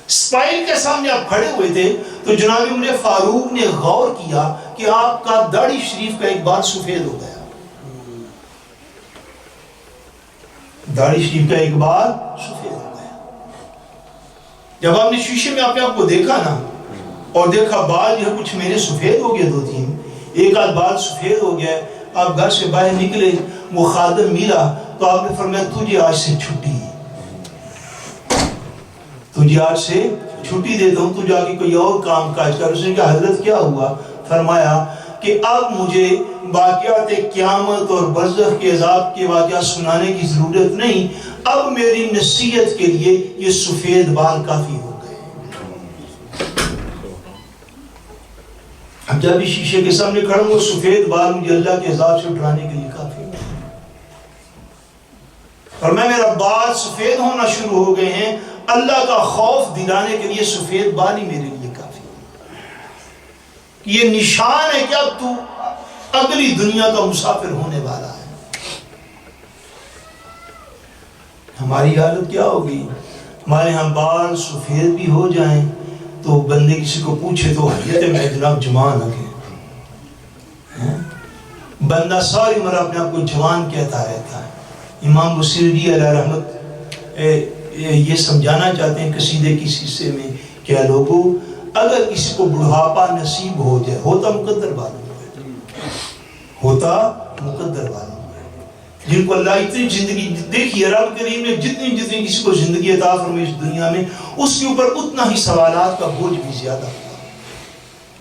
اسپائل کے سامنے آپ کھڑے ہوئے تھے, تو جناب عمر فاروق نے غور کیا کہ آپ کا داڑھی شریف کا ایک بال سفید ہو گیا. داڑھی شریف کا ایک بال سفید ہو گیا. جب آپ نے شیشے میں اپنے آپ کو دیکھا نا, اور دیکھا بال جو کچھ میرے سفید ہو گئے, 2-3 ایک آدھ بال سفید ہو گیا, آپ گھر سے باہر نکلے, وہ خادم ملا تو آپ نے فرمایا تجھے آج سے چھٹی, تجھے آج سے چھٹی دیتا ہوں, تو جا کے کوئی اور کام کاج کر. اس نے کہا حضرت کیا ہوا؟ فرمایا کہ اب مجھے واقعات قیامت اور برزخ کے عذاب کے واقعات سنانے کی ضرورت نہیں, اب میری نصیحت کے لیے یہ سفید بال کافی ہو گئے. اب جب بھی شیشے کے سامنے کھڑا ہوں, وہ سفید بال مجھے اللہ کے عذاب سے ڈرانے کے لیے کافی ہے. اور میرا بال سفید ہونا شروع ہو گئے ہیں, اللہ کا خوف دلانے کے لیے سفید بال ہی میرے لیے کافی ہے. یہ نشان ہے کہ اب تو اگلی دنیا کا مسافر ہونے والا ہے. ہماری حالت کیا ہوگی؟ ہمارے ہاں بال سفید بھی ہو جائیں تو بندے کسی کو پوچھے تو حیت میں جناب جوان آگے, بندہ ساری عمر اپنے آپ کو جوان کہتا رہتا ہے. امام بصیری علیہ رحمت یہ سمجھانا چاہتے ہیں قصیدے کی حصے میں, کیا لوگوں اگر کسی کو بڑھاپا نصیب ہو جائے, ہوتا مقدر والوں ہے, ہوتا مقدر والوں ہے, جن کو اللہ اتنی زندگی, دیکھیے رب کریم نے جتنی کسی کو زندگی عطا فرمائی اس دنیا میں, اس کے اوپر اتنا ہی سوالات کا بوجھ بھی زیادہ ہوتا,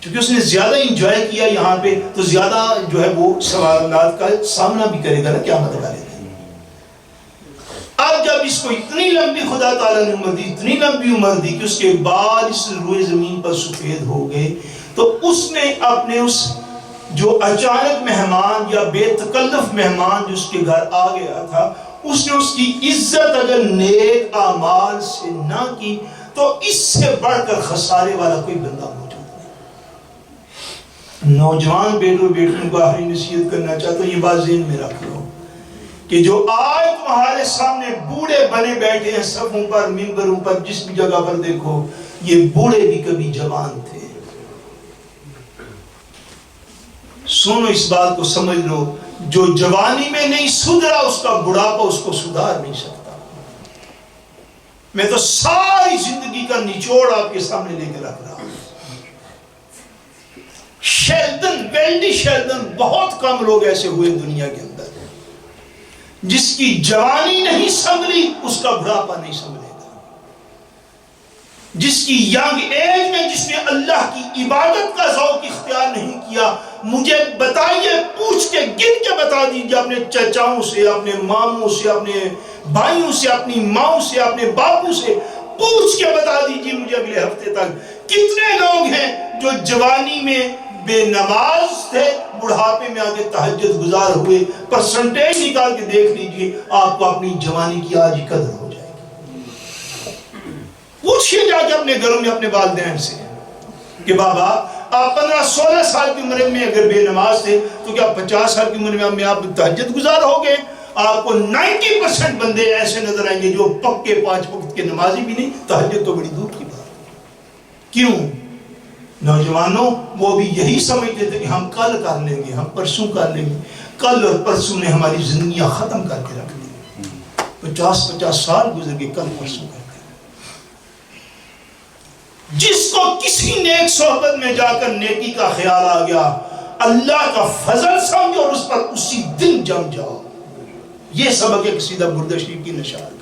کیونکہ اس نے زیادہ انجوائے کیا یہاں پہ, تو زیادہ جو ہے وہ سوالات کا سامنا بھی کرے گا نا قیامت والے دن. اب جب اس کو اتنی لمبی خدا تعالیٰ نے عمر دی, اتنی لمبی عمر دی کہ اس کے بال اس روئے زمین پر سفید ہو گئے, تو اس نے اپنے اس جو اچانک مہمان یا بے تکلف مہمان جو اس کے گھر آ گیا تھا, اس نے اس کی عزت اگر نیک اعمال سے نہ کی تو اس سے بڑھ کر خسارے والا کوئی بندہ موجود نہیں. نوجوان بیٹوں بیٹیوں کو آخری نصیحت کرنا چاہتا ہوں, یہ بات ذہن میں رکھ لو کہ جو آج تمہارے سامنے بوڑھے بنے بیٹھے ہیں صفوں پر, منبروں پر, جس بھی جگہ پر دیکھو, یہ بوڑھے بھی کبھی جوان تھے. سنو اس بات کو سمجھ لو, جو جوانی میں نہیں سدھرا اس کا بڑھاپا اس کو سدھار نہیں سکتا. میں تو ساری زندگی کا نچوڑ آپ کے سامنے لے کے رکھ رہا ہوں. شیلڈن, ویلڈی شیلڈن, بہت کم لوگ ایسے ہوئے دنیا کے اندر جس کی جوانی نہیں سنبھلی اس کا بڑھاپا نہیں سنبھلے گا. جس کی ینگ ایج میں جس نے اللہ کی عبادت کا ذوق اختیار نہیں کیا, مجھے بتائیے, پوچھ کے گن کے بتا دیجیے اپنے چچاؤں سے, اپنے ماموں سے, اپنے بھائیوں سے, اپنی ماؤں سے, اپنے باپوں سے پوچھ کے بتا دیجیے مجھے اگلے ہفتے تک کتنے لوگ ہیں جو جوانی میں بے نماز تھے, بڑھاپے میں آگے تہجد گزار ہوئے. پرسنٹیج نکال کے دیکھ لیجئے, آپ کو اپنی جوانی کی آج ہی قدر ہو جائے گی. پوچھئے جا کے اپنے گھروں میں اپنے والدین سے کہ بابا آپ 15-16 سال کی عمر میں اگر بے نماز تھے تو کیا 50 سال کی عمر میں آپ تہجد گزار ہو گئے؟ آپ کو 90% بندے ایسے نظر آئیں گے جو پکے 5 وقت کے نمازی بھی نہیں, تہجد تو بڑی دور کی بات. کیوں؟ نوجوانوں وہ بھی یہی سمجھتے تھے کہ ہم کل کر لیں گے, ہم پرسوں کر لیں گے. کل اور پرسوں نے ہماری زندگیاں ختم کر کے رکھ دی. 50 سال گزر گئے کل پرسوں کر کے. جس کو کسی نیک صحبت میں جا کر نیکی کا خیال آ گیا, اللہ کا فضل سمجھو اور اس پر اسی دن جم جاؤ. یہ سبق ہے قصیدہ بردہ شریف کی نشار کا.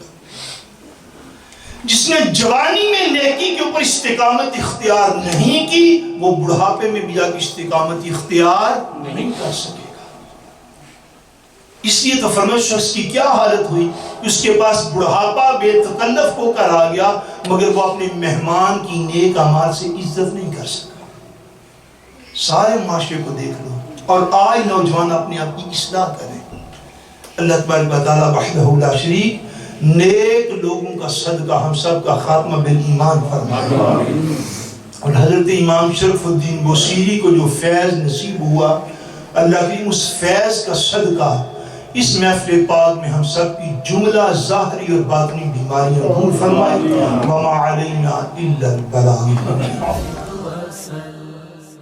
جس نے جوانی میں نیکی کے اوپر استقامت اختیار نہیں کی, وہ بڑھاپے میں بھی جا کے استقامت اختیار نہیں کر سکے گا. اس لیے تو فرمایا شخص کی کیا حالت ہوئی, اس کے پاس بڑھاپا بے تکلف ہو کر آ گیا, مگر وہ اپنے مہمان کی نیک اعمال سے عزت نہیں کر سکا. سارے معاشرے کو دیکھ لو, اور آج نوجوان اپنے آپ کی اصلاح کریں. اللہ تبارک و تعالیٰ وحدہ لا شریک نیک لوگوں کا صدقہ ہم سب کا خاتمہ بالایمان فرمائے. اور حضرت امام شرف الدین بوصیری کو جو فیض نصیب ہوا، اللہ کریم اس فیض کا صدقہ اس محفل پاک میں ہم سب کی جملہ ظاہری اور باطنی بیماریاں دور فرمائے. وما علینا الا البلاغ.